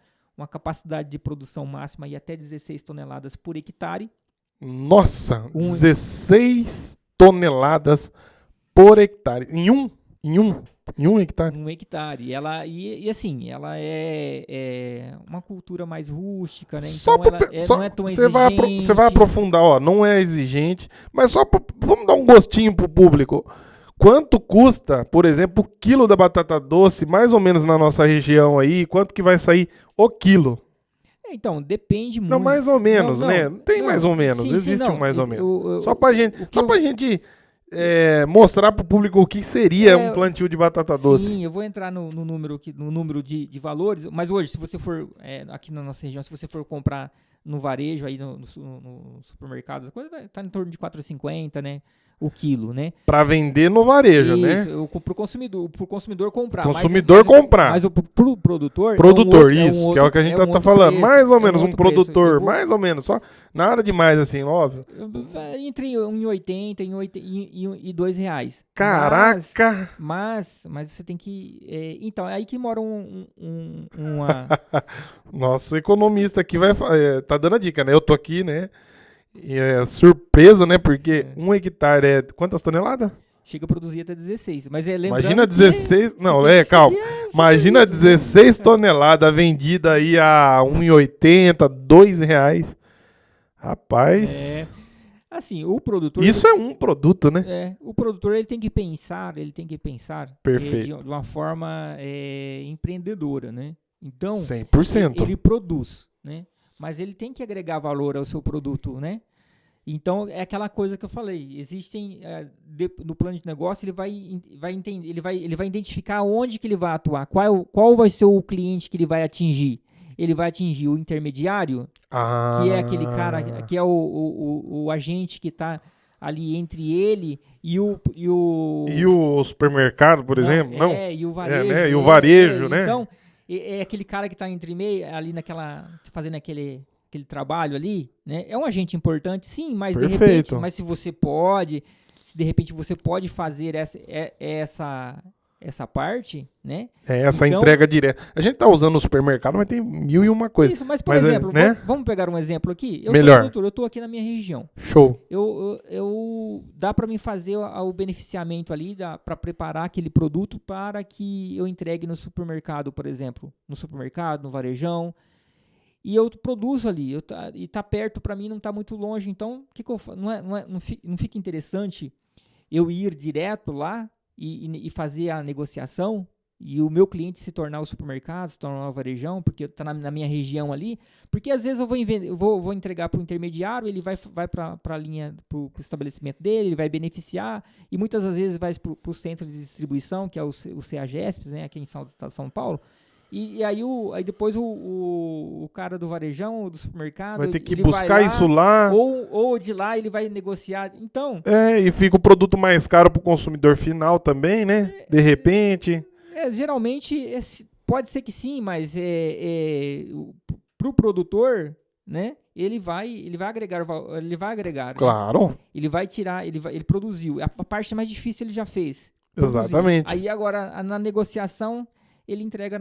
Speaker 2: capacidade de produção máxima e até 16 toneladas por hectare.
Speaker 1: Nossa, 16 toneladas por hectare. Em um hectare.
Speaker 2: Um hectare. Ela é uma cultura mais rústica, né? Então não é tão exigente.
Speaker 1: Você vai aprofundar, não é exigente, mas vamos dar um gostinho pro público. Quanto custa, por exemplo, o quilo da batata doce, mais ou menos na nossa região aí? Quanto que vai sair o quilo?
Speaker 2: Então, depende muito.
Speaker 1: Não, mais ou menos, né? Tem mais ou menos, existe um mais ou menos. Só pra gente mostrar pro público o que seria um plantio de batata doce.
Speaker 2: Sim, eu vou entrar no número de valores, mas hoje, se você for, aqui na nossa região, se você for comprar no varejo, aí no supermercado, a coisa vai estar em torno de 4,50, né? O quilo, né?
Speaker 1: Para vender no varejo,
Speaker 2: isso,
Speaker 1: né?
Speaker 2: Pro consumidor comprar.
Speaker 1: Comprar.
Speaker 2: Mas pro produtor.
Speaker 1: Que é o que a gente tá falando. Preço, mais ou menos um produtor, mais ou menos, só nada demais assim, óbvio.
Speaker 2: Entre R$1,80 e R$2.
Speaker 1: Caraca!
Speaker 2: Mas você tem que. Então, é aí que mora
Speaker 1: Nosso economista aqui tá dando a dica, né? Eu tô aqui, né? E é surpresa, né? Porque 1 hectare é quantas toneladas?
Speaker 2: Chega a produzir até 16. Mas
Speaker 1: imagina 16. Calma. Imagina 16 toneladas vendidas aí a R$1,80, R$2. Rapaz.
Speaker 2: Assim, o produtor.
Speaker 1: Isso é um produto, né?
Speaker 2: O produtor ele tem que pensar.
Speaker 1: Perfeito.
Speaker 2: De uma forma empreendedora, né? Então,
Speaker 1: 100%.
Speaker 2: Ele produz, né? Mas ele tem que agregar valor ao seu produto, né? Então, é aquela coisa que eu falei. Existem, no plano de negócio, ele vai identificar onde que ele vai atuar, qual vai ser o cliente que ele vai atingir. Ele vai atingir o intermediário, que é aquele cara, que é o agente que está ali entre ele e o
Speaker 1: supermercado, por exemplo? Não.
Speaker 2: E o varejo.
Speaker 1: E o varejo, né?
Speaker 2: Então, é aquele cara que está entre meio, ali fazendo aquele trabalho ali, né? É um agente importante, sim, mas
Speaker 1: Perfeito.
Speaker 2: De repente, se de repente você pode fazer essa parte, né?
Speaker 1: Essa entrega direta. A gente tá usando o supermercado, mas tem 1001 coisa.
Speaker 2: Isso, mas por exemplo,
Speaker 1: né?
Speaker 2: Vamos pegar um exemplo aqui. Eu
Speaker 1: Melhor.
Speaker 2: sou produtor, eu tô aqui na minha região.
Speaker 1: Show.
Speaker 2: Dá para mim fazer o beneficiamento ali, para preparar aquele produto para que eu entregue no supermercado, por exemplo. No supermercado, no varejão. E eu produzo ali, e tá perto para mim, não tá muito longe. Então, o que eu faço? Não fica interessante eu ir direto lá e fazer a negociação e o meu cliente se tornar o supermercado, se tornar o varejão, porque está na minha região ali, porque às vezes eu vou entregar para o intermediário, ele vai para a linha, para o estabelecimento dele, ele vai beneficiar, e muitas das vezes vai para o centro de distribuição, que é o CEAGESP, né, aqui em Estado de São Paulo, e aí depois o cara do varejão, do supermercado,
Speaker 1: vai ter que buscar isso lá.
Speaker 2: Ou de lá ele vai negociar. Então.
Speaker 1: E fica o produto mais caro para o consumidor final também, né? De repente.
Speaker 2: Geralmente pode ser que sim, mas para o produtor, né? Ele vai agregar.
Speaker 1: Claro.
Speaker 2: Né? Ele vai tirar, ele produziu. A parte mais difícil ele já fez.
Speaker 1: Exatamente.
Speaker 2: Aí agora na negociação ele entrega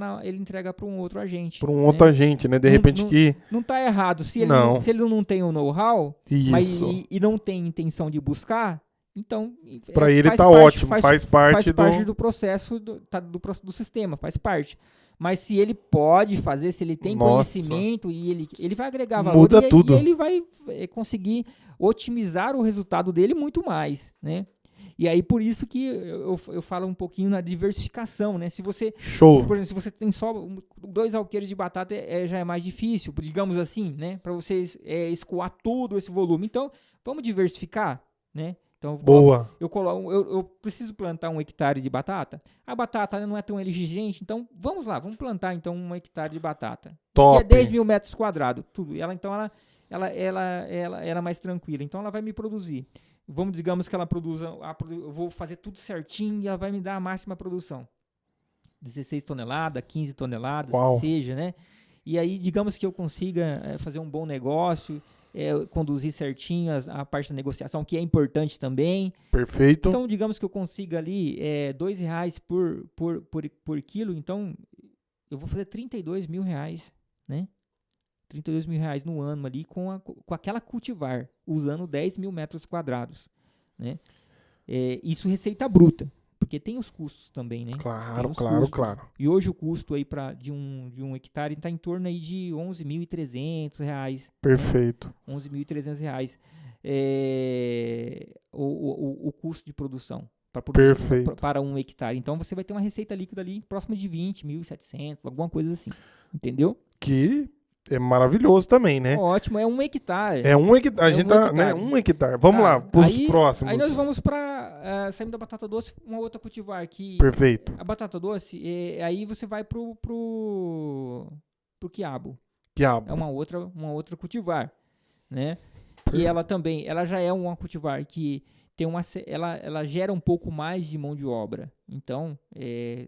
Speaker 2: para um outro agente.
Speaker 1: Para um outro agente, né? De repente que...
Speaker 2: Não está errado. Se ele não tem o know-how e não tem intenção de buscar, então...
Speaker 1: Para ele está ótimo, faz parte
Speaker 2: do processo do sistema, faz parte. Mas se ele pode fazer, se ele tem conhecimento, e ele vai agregar valor,
Speaker 1: muda tudo.
Speaker 2: E ele vai conseguir otimizar o resultado dele muito mais, né? E aí, por isso que eu falo um pouquinho na diversificação, né? Se você,
Speaker 1: Show.
Speaker 2: por exemplo, se você tem só 2 alqueires de batata, já é mais difícil, digamos assim, né? Para vocês escoar todo esse volume. Então, vamos diversificar, né? Então,
Speaker 1: Boa.
Speaker 2: eu preciso plantar 1 hectare de batata. A batata não é tão exigente, então vamos lá, vamos plantar então 1 hectare de batata.
Speaker 1: Top.
Speaker 2: Que é 10 mil metros quadrados, tudo. Ela é mais tranquila, então ela vai me produzir. Digamos que ela produza, eu vou fazer tudo certinho e ela vai me dar a máxima produção. 16 toneladas, 15 toneladas,
Speaker 1: Uau.
Speaker 2: que seja, né? E aí, digamos que eu consiga fazer um bom negócio, conduzir certinho a parte da negociação, que é importante também.
Speaker 1: Perfeito.
Speaker 2: Então, digamos que eu consiga ali R$2 por quilo, então eu vou fazer R$32 mil, né? R$32 mil no ano ali com aquela cultivar, usando 10 mil metros quadrados, né? Isso receita bruta, porque tem os custos também, né?
Speaker 1: Claro.
Speaker 2: E hoje o custo aí de um hectare está em torno aí de R$11.300.
Speaker 1: Perfeito.
Speaker 2: Né? R$11.300 o custo de produção para 1 hectare. Então você vai ter uma receita líquida ali próxima de 20.700, alguma coisa assim, entendeu?
Speaker 1: Que é maravilhoso também, né?
Speaker 2: Ótimo, é 1 hectare.
Speaker 1: É 1 hectare. A gente tá, né? 1 hectare. Vamos lá, pros próximos.
Speaker 2: Aí nós vamos para saindo da batata doce, uma outra cultivar que
Speaker 1: Perfeito.
Speaker 2: a batata doce, aí você vai pro quiabo.
Speaker 1: Quiabo.
Speaker 2: É uma outra cultivar, né? Que ela já é uma cultivar que tem ela gera um pouco mais de mão de obra. Então,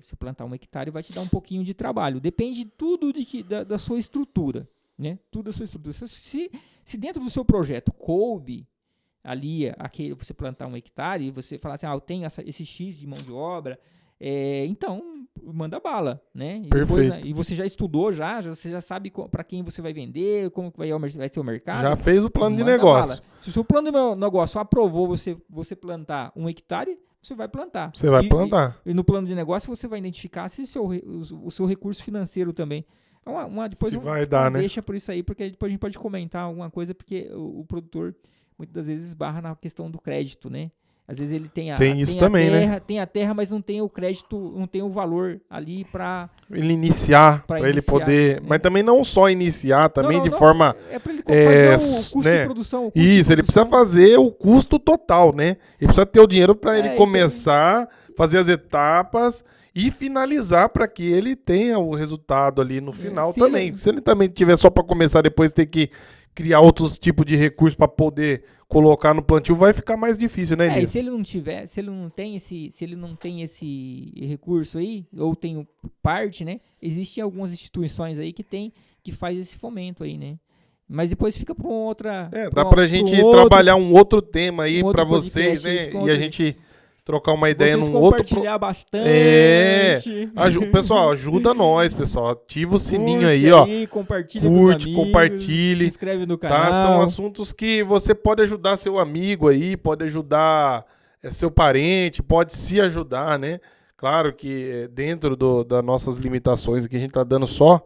Speaker 2: se plantar 1 hectare vai te dar um pouquinho de trabalho. Depende tudo da sua estrutura, né? Tudo da sua estrutura. Se dentro do seu projeto coube ali você plantar 1 hectare e você falar assim, eu tenho esse X de mão de obra, então manda bala, né?
Speaker 1: Perfeito.
Speaker 2: E você já estudou, você já sabe para quem você vai vender, como vai ser o mercado.
Speaker 1: Já fez o plano de negócio.
Speaker 2: Bala. Se o seu plano de negócio aprovou você plantar 1 hectare, você vai plantar.
Speaker 1: Você vai plantar.
Speaker 2: E no plano de negócio você vai identificar se o seu recurso financeiro também. Depois
Speaker 1: vai dar, né?
Speaker 2: Deixa por isso aí, porque depois a gente pode comentar alguma coisa, porque o produtor muitas das vezes esbarra na questão do crédito, né? Às vezes ele tem
Speaker 1: isso também,
Speaker 2: terra,
Speaker 1: né?
Speaker 2: Tem a terra, mas não tem o crédito, não tem o valor ali para
Speaker 1: ele iniciar, para ele poder, mas também não só iniciar, também de forma
Speaker 2: para ele fazer o custo
Speaker 1: né?
Speaker 2: de produção.
Speaker 1: Isso, ele precisa fazer o custo total, né? Ele precisa ter o dinheiro para ele começar, fazer as etapas e finalizar para que ele tenha o resultado ali no final também. Se ele também tiver só para começar, depois ter que criar outros tipos de recursos para poder colocar no plantio, vai ficar mais difícil, né, Elias?
Speaker 2: E se ele não tem esse recurso aí, ou tem parte, né? Existem algumas instituições aí que faz esse fomento aí, né? Mas depois fica para uma outra...
Speaker 1: dá pra gente trabalhar um outro tema aí para vocês, né? E a gente trocar uma ideia num outro...
Speaker 2: compartilhar bastante.
Speaker 1: Pessoal, ajuda nós, pessoal. Ativa o sininho
Speaker 2: aí,
Speaker 1: ó.
Speaker 2: Compartilha com os amigos,
Speaker 1: compartilhe.
Speaker 2: Se inscreve no canal.
Speaker 1: Tá? São assuntos que você pode ajudar seu amigo aí, pode ajudar seu parente, pode se ajudar, né? Claro que dentro das nossas limitações aqui, a gente tá dando só,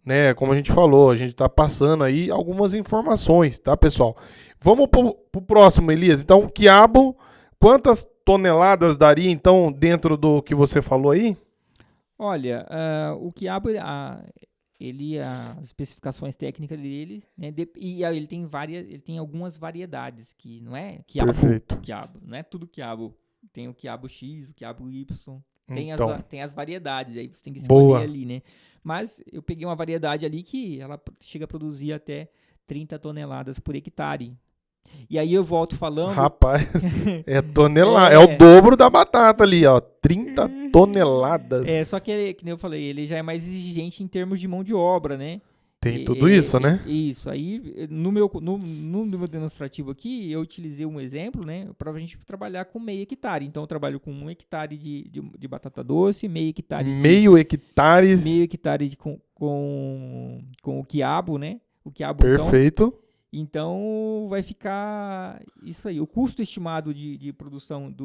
Speaker 1: né? Como a gente falou, a gente tá passando aí algumas informações, tá, pessoal? Vamos pro próximo, Elias. Então, quiabo, quantas toneladas daria, então, dentro do que você falou aí?
Speaker 2: Olha, o quiabo, as especificações técnicas dele, né, e ele tem algumas variedades, que não é quiabo, não é tudo quiabo. Tem o quiabo X, o quiabo Y, tem as variedades, aí você tem que escolher ali, né? Mas eu peguei uma variedade ali que ela chega a produzir até 30 toneladas por hectare. E aí eu volto falando...
Speaker 1: Rapaz, tonelada, é o dobro da batata ali, ó, 30 toneladas.
Speaker 2: Só que nem eu falei, ele já é mais exigente em termos de mão de obra, né?
Speaker 1: Tem tudo isso, né?
Speaker 2: Isso, aí no meu demonstrativo aqui, eu utilizei um exemplo, né, para a gente trabalhar com meio hectare. Então eu trabalho com 1 hectare de batata doce, meio hectare com o quiabo, né? O quiabo,
Speaker 1: perfeito.
Speaker 2: Então vai ficar isso aí. O custo estimado de produção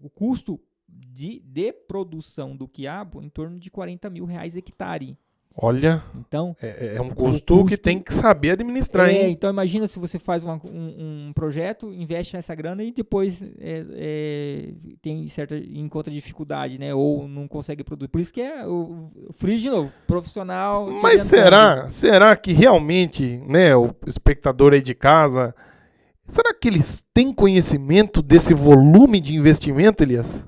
Speaker 2: o custo de produção do quiabo em torno de R$40 mil hectare.
Speaker 1: Olha,
Speaker 2: Então,
Speaker 1: é um custo que tem que saber administrar, hein?
Speaker 2: então imagina se você faz um projeto, investe essa grana e depois encontra dificuldade, né? Ou não consegue produzir. Por isso que é o Free, de novo, profissional.
Speaker 1: Mas será que realmente, né, o espectador aí de casa, será que eles têm conhecimento desse volume de investimento, Elias?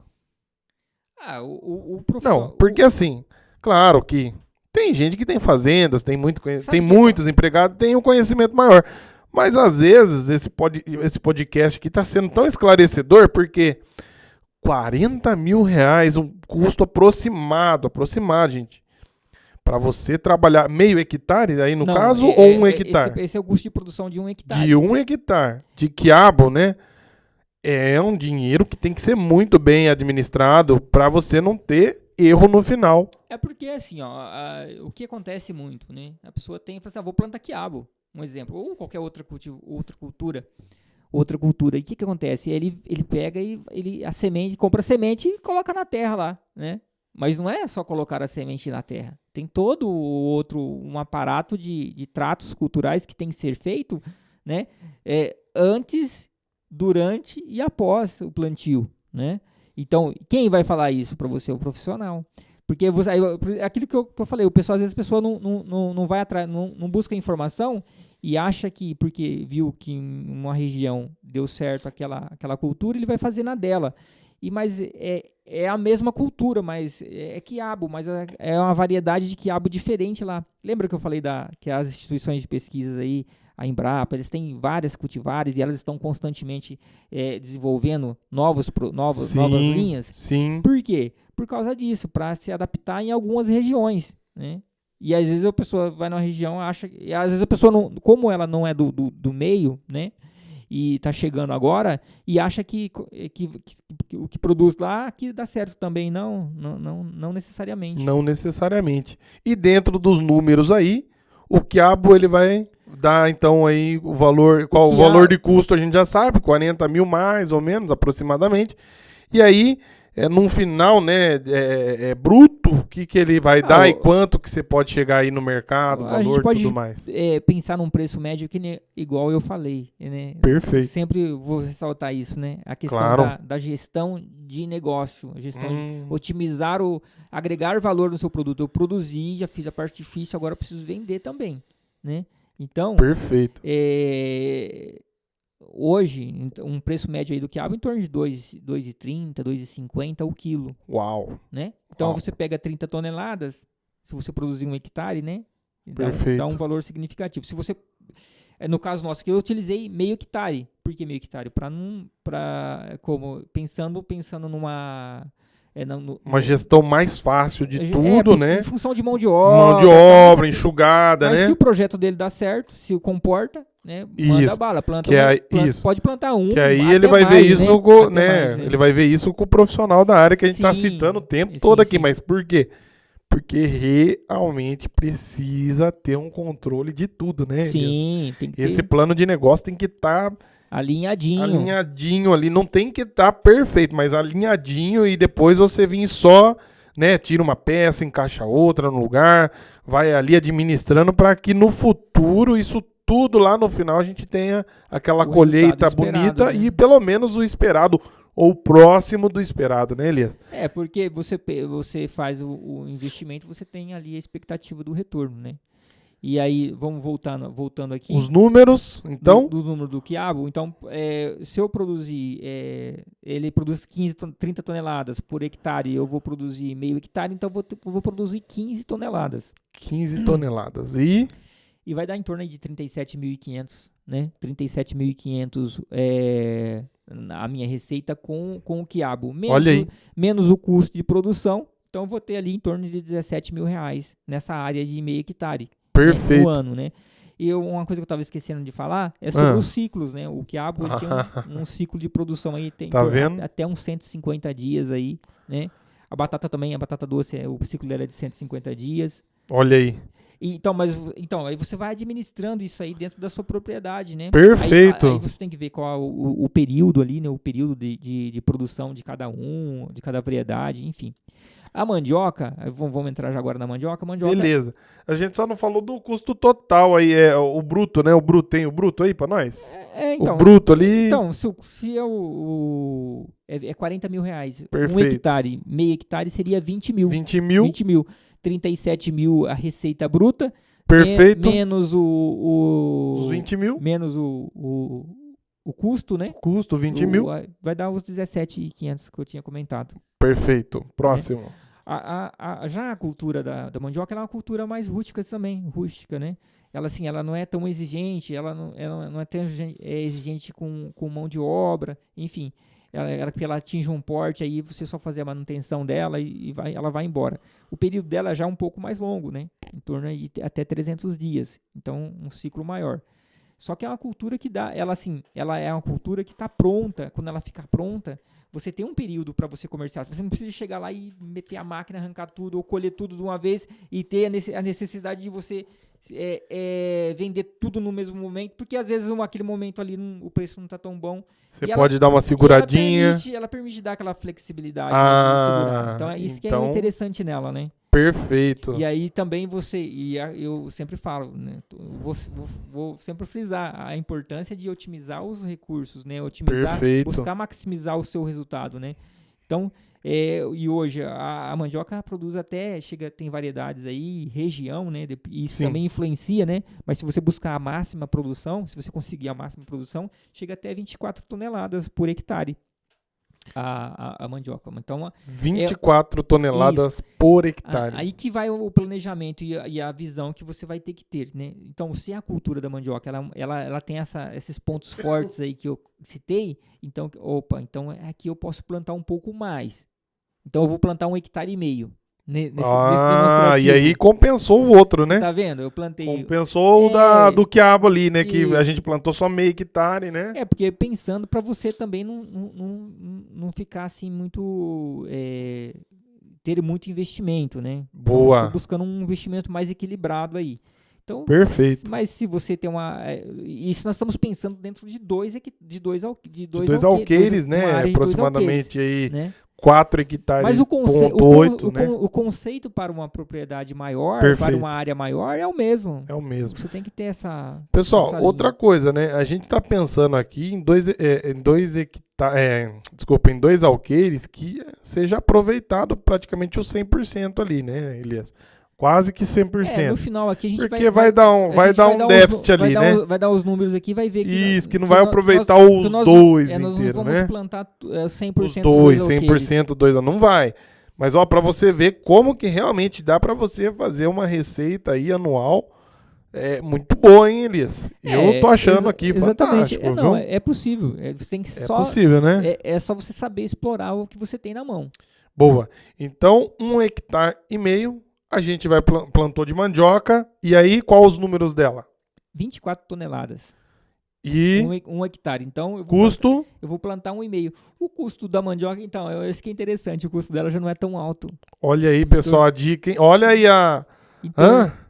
Speaker 2: O profissional...
Speaker 1: Não, porque assim, claro que tem gente que tem fazendas, tem muitos empregados, tem um conhecimento maior. Mas às vezes esse podcast aqui está sendo tão esclarecedor porque R$40 mil, um custo aproximado, gente. Para você trabalhar meio hectare aí no caso, ou 1 hectare?
Speaker 2: Esse é o custo de produção de 1 hectare.
Speaker 1: De 1 hectare. De quiabo, né? É um dinheiro que tem que ser muito bem administrado para você não ter erro no final.
Speaker 2: É porque assim, o que acontece muito, né? A pessoa fala assim, vou plantar quiabo, um exemplo, ou qualquer outra cultura. E o que acontece? Ele pega compra a semente e coloca na terra lá, né? Mas não é só colocar a semente na terra. Tem todo um aparato de tratos culturais que tem que ser feito, né? Antes, durante e após o plantio, né? Então, quem vai falar isso para você? O profissional. Porque aquilo que eu falei, às vezes a pessoa não vai atrás, não busca informação e acha que, porque viu que em uma região deu certo aquela cultura, ele vai fazer na dela. Mas é a mesma cultura, mas é quiabo, mas é uma variedade de quiabo diferente lá. Lembra que eu falei que as instituições de pesquisas aí, a Embrapa, eles têm várias cultivares e elas estão constantemente desenvolvendo novas linhas?
Speaker 1: Sim.
Speaker 2: Por quê? Por causa disso, para se adaptar em algumas regiões, né? E às vezes a pessoa vai numa região, e às vezes a pessoa, como ela não é do meio, né? E está chegando agora, e acha que o que produz lá aqui dá certo também. Não necessariamente.
Speaker 1: Não necessariamente. E dentro dos números aí, o quiabo ele vai dar então aí o valor, o valor de custo a gente já sabe, 40 mil mais ou menos aproximadamente. E aí, no final, né, bruto, o que ele vai dar e quanto que você pode chegar aí no mercado, valor e tudo mais.
Speaker 2: Pensar num preço médio que igual eu falei, né?
Speaker 1: Perfeito.
Speaker 2: Sempre vou ressaltar isso, né? A questão da gestão de negócio, a gestão de otimizar agregar valor no seu produto. Eu produzi, já fiz a parte difícil, agora eu preciso vender também, né? Então,
Speaker 1: perfeito.
Speaker 2: Hoje, um preço médio aí do quiabo em torno de 2,30, 2,50 o quilo.
Speaker 1: Uau!
Speaker 2: Né? Então, você pega 30 toneladas, se você produzir 1 hectare, né? Dá um valor significativo. Se você, no caso nosso, que eu utilizei meio hectare. Por que meio hectare? Pensando numa...
Speaker 1: uma gestão mais fácil de tudo, né?
Speaker 2: Em função de mão de obra.
Speaker 1: Mão de obra, enxugada,
Speaker 2: mas
Speaker 1: né?
Speaker 2: Se o projeto dele dá certo, se comporta, né? Manda bala, pode plantar um.
Speaker 1: Que aí ele vai ver isso ele vai ver isso com o profissional da área que a gente está citando o tempo todo aqui. Mas por quê? Porque realmente precisa ter um controle de tudo, né?
Speaker 2: Sim, tem que
Speaker 1: Esse plano de negócio tem que estar
Speaker 2: alinhadinho
Speaker 1: ali. Não tem que estar perfeito, mas alinhadinho e depois você vir só, né? Tira uma peça, encaixa outra no lugar, vai ali administrando para que no futuro isso tudo lá no final a gente tenha aquela colheita bonita, né? E pelo menos o esperado ou próximo do esperado, né, Elias?
Speaker 2: Porque você faz o investimento, você tem ali a expectativa do retorno, né? E aí, vamos voltando aqui.
Speaker 1: Os números, então?
Speaker 2: Do número do quiabo. Então, se eu produzir, ele produz 30 toneladas por hectare, eu vou produzir meio hectare, então eu vou produzir 15 toneladas.
Speaker 1: 15 toneladas. E
Speaker 2: vai dar em torno de 37.500, né? 37.500 a minha receita com o quiabo. Menos o custo de produção. Então, eu vou ter ali em torno de R$17 mil nessa área de meio hectare.
Speaker 1: Perfeito.
Speaker 2: No ano, né? E uma coisa que eu estava esquecendo de falar é sobre os ciclos, né? O quiabo ele tem um ciclo de produção aí, tem até uns 150 dias aí, né? A batata também, a batata doce, o ciclo dela é de 150 dias.
Speaker 1: Olha aí.
Speaker 2: Então, aí você vai administrando isso aí dentro da sua propriedade, né?
Speaker 1: Perfeito.
Speaker 2: Aí você tem que ver qual o período ali, né? O período de produção de cada variedade, enfim. A mandioca, vamos entrar já agora na mandioca.
Speaker 1: Beleza. A gente só não falou do custo total aí, o bruto, né? Tem o bruto aí pra nós?
Speaker 2: Então,
Speaker 1: o bruto ali...
Speaker 2: Então, se é 40 mil reais.
Speaker 1: Perfeito.
Speaker 2: 1 hectare, meio hectare seria 20 mil.
Speaker 1: 20 mil.
Speaker 2: 20 mil. 37 mil a receita bruta.
Speaker 1: Perfeito.
Speaker 2: Menos
Speaker 1: os 20 mil.
Speaker 2: Menos o custo, né?
Speaker 1: Custo, 20 mil.
Speaker 2: Vai dar os 17.500 que eu tinha comentado.
Speaker 1: Perfeito. Próximo.
Speaker 2: Já a cultura da mandioca, ela é uma cultura mais rústica também, né? Ela, assim, ela não é tão exigente, ela não é tão exigente com mão de obra, enfim. Ela atinge um porte, aí você só fazer a manutenção dela e ela vai embora. O período dela já é um pouco mais longo, né? Em torno de até 300 dias. Então, um ciclo maior. Só que é uma cultura que ela é uma cultura que está pronta. Quando ela ficar pronta, você tem um período para você comercializar. Você não precisa chegar lá e meter a máquina, arrancar tudo ou colher tudo de uma vez e ter a necessidade de você vender tudo no mesmo momento, porque às vezes naquele momento ali o preço não está tão bom.
Speaker 1: Você pode dar uma seguradinha.
Speaker 2: Ela permite dar aquela flexibilidade de segurar. Então é isso que é interessante nela, né?
Speaker 1: Perfeito.
Speaker 2: E aí também eu sempre falo, né? Vou sempre frisar a importância de otimizar os recursos, né? Buscar maximizar o seu resultado, né? Então, e hoje a mandioca produz tem variedades aí, região, né? Isso também influencia, né? Mas se você buscar a máxima produção, se você conseguir a máxima produção, chega até 24 toneladas por hectare. A mandioca. Então,
Speaker 1: 24 toneladas por hectare.
Speaker 2: Aí que vai o planejamento e a visão que você vai ter que ter, né? Então, se a cultura da mandioca ela tem esses pontos fortes aí que eu citei, então aqui eu posso plantar um pouco mais. Então, eu vou plantar 1,5 hectare. Nesse demonstrativo.
Speaker 1: E aí compensou o outro, né?
Speaker 2: Tá vendo? Eu plantei...
Speaker 1: Compensou do quiabo ali, né? Que a gente plantou só meio hectare, né?
Speaker 2: Porque pensando para você também não ficar assim muito... ter muito investimento, né?
Speaker 1: Boa.
Speaker 2: Então, tô buscando um investimento mais equilibrado aí. Então,
Speaker 1: perfeito.
Speaker 2: Mas se você tem isso nós estamos pensando dentro de dois
Speaker 1: alqueires, né? Aproximadamente aí...
Speaker 2: né?
Speaker 1: 4 hectares,
Speaker 2: mas
Speaker 1: o
Speaker 2: conceito para uma propriedade maior,
Speaker 1: perfeito,
Speaker 2: para uma área maior, é o mesmo.
Speaker 1: É o mesmo.
Speaker 2: Você tem que ter essa...
Speaker 1: Pessoal, outra coisa, né? A gente está pensando aqui em 2 alqueires que seja aproveitado praticamente o 100% ali, né, Elias? Quase que 100%.
Speaker 2: No final aqui a gente
Speaker 1: vai dar um déficit ali, né?
Speaker 2: Vai dar os números aqui, vai ver que...
Speaker 1: Isso, que não vai aproveitar os dois inteiros, né? Nós
Speaker 2: vamos plantar 100%
Speaker 1: os dois, 100% dois, não vai. Mas, para você ver como que realmente dá para você fazer uma receita aí anual muito boa, hein, Elias? Eu tô achando aqui fantástico.
Speaker 2: É possível. Você tem que
Speaker 1: possível, né?
Speaker 2: É só você saber explorar o que você tem na mão.
Speaker 1: Boa. Então, 1,5 hectare, a gente plantou de mandioca, e aí, qual os números dela?
Speaker 2: 24 toneladas.
Speaker 1: E
Speaker 2: 1 hectare. Então, eu vou plantar 1,5. O custo da mandioca, então, isso que é interessante, o custo dela já não é tão alto.
Speaker 1: Olha aí, pessoal, a dica, hein? Olha aí
Speaker 2: Em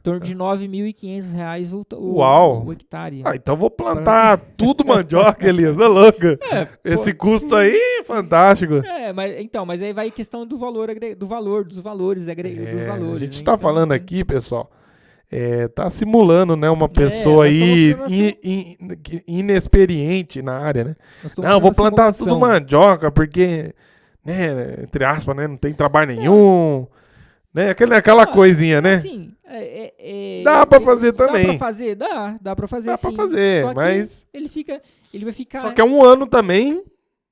Speaker 2: torno de R$ 9.500 o hectare.
Speaker 1: Então vou plantar tudo mandioca, Elisa, louca. Esse custo aí, fantástico.
Speaker 2: Mas aí vai questão dos valores.
Speaker 1: A gente tá falando aqui, pessoal, tá simulando, né, uma pessoa aí inexperiente na área, né? Não, vou plantar tudo mandioca porque, né, entre aspas, né, não tem trabalho nenhum. Né? Aquela coisinha, né?
Speaker 2: Assim,
Speaker 1: dá pra fazer também.
Speaker 2: Dá pra fazer, dá pra fazer.
Speaker 1: Dá pra fazer,
Speaker 2: só
Speaker 1: mas...
Speaker 2: Ele vai ficar...
Speaker 1: Só que é um ano também,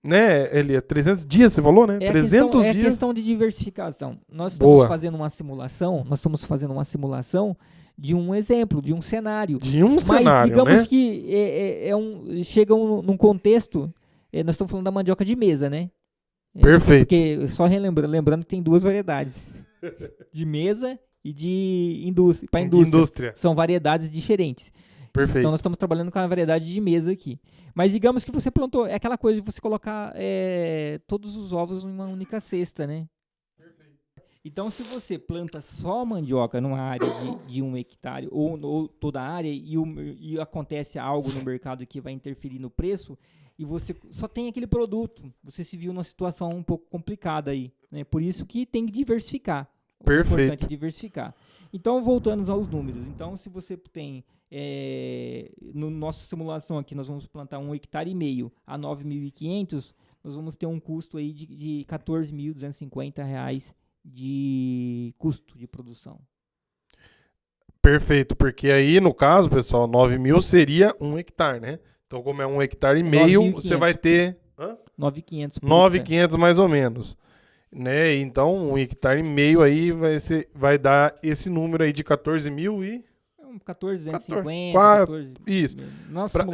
Speaker 1: né? 300 dias, você falou, né? 300 dias.
Speaker 2: É questão de diversificação. Nós estamos fazendo uma simulação de um exemplo, de um cenário.
Speaker 1: Mas
Speaker 2: digamos,
Speaker 1: né?
Speaker 2: Que chega num contexto... nós estamos falando da mandioca de mesa, né?
Speaker 1: Perfeito.
Speaker 2: Porque, só lembrando que tem 2 variedades. De mesa e de indústria. Para indústria. São variedades diferentes.
Speaker 1: Perfeito.
Speaker 2: Então, nós estamos trabalhando com a variedade de mesa aqui. Mas digamos que você plantou... É aquela coisa de você colocar todos os ovos em uma única cesta, né? Perfeito. Então, se você planta só mandioca numa área de 1 hectare ou toda a área e acontece algo no mercado que vai interferir no preço e você só tem aquele produto, você se viu numa situação um pouco complicada aí, né? Por isso que tem que diversificar. O importante é diversificar. Então, voltando aos números. Então, se você tem, no nossa simulação aqui, nós vamos plantar 1,5 hectare a 9.500, nós vamos ter um custo aí de R$ 14.250 de custo de produção.
Speaker 1: Perfeito, porque aí, no caso, pessoal, 9.000 seria 1 hectare, né? Então, como é 1,5 hectare, você vai ter...
Speaker 2: 9.500 por
Speaker 1: 9.500 mais ou menos. Né? Então, 1,5 hectare aí vai dar esse número aí de 14.000 e...
Speaker 2: 14.250,
Speaker 1: 14, isso.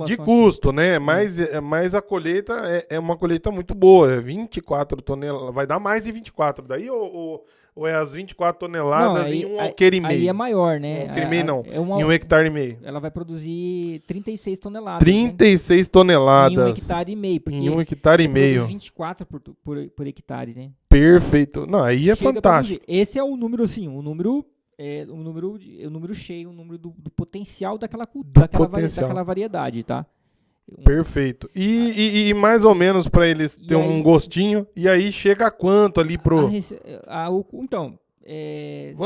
Speaker 1: De custo, né? Mas a colheita é uma colheita muito boa. É 24 toneladas. Vai dar mais de 24 daí ou é as 24 toneladas
Speaker 2: não, aí,
Speaker 1: em 1 alqueire e meio?
Speaker 2: Aí é maior, né?
Speaker 1: 1 alqueire e meio não.
Speaker 2: Em
Speaker 1: 1,5 hectare.
Speaker 2: Ela vai produzir 36 toneladas.
Speaker 1: 36 toneladas.
Speaker 2: Em 1,5 hectare. Porque
Speaker 1: em 1,5 hectare.
Speaker 2: Produz 24 por hectare, né?
Speaker 1: Perfeito. Não, aí é fantástico.
Speaker 2: Esse é o número, assim, o número cheio, o número do potencial daquela variedade, tá?
Speaker 1: Perfeito. E mais ou menos para eles terem um gostinho, e aí chega a quanto ali pro...
Speaker 2: Então...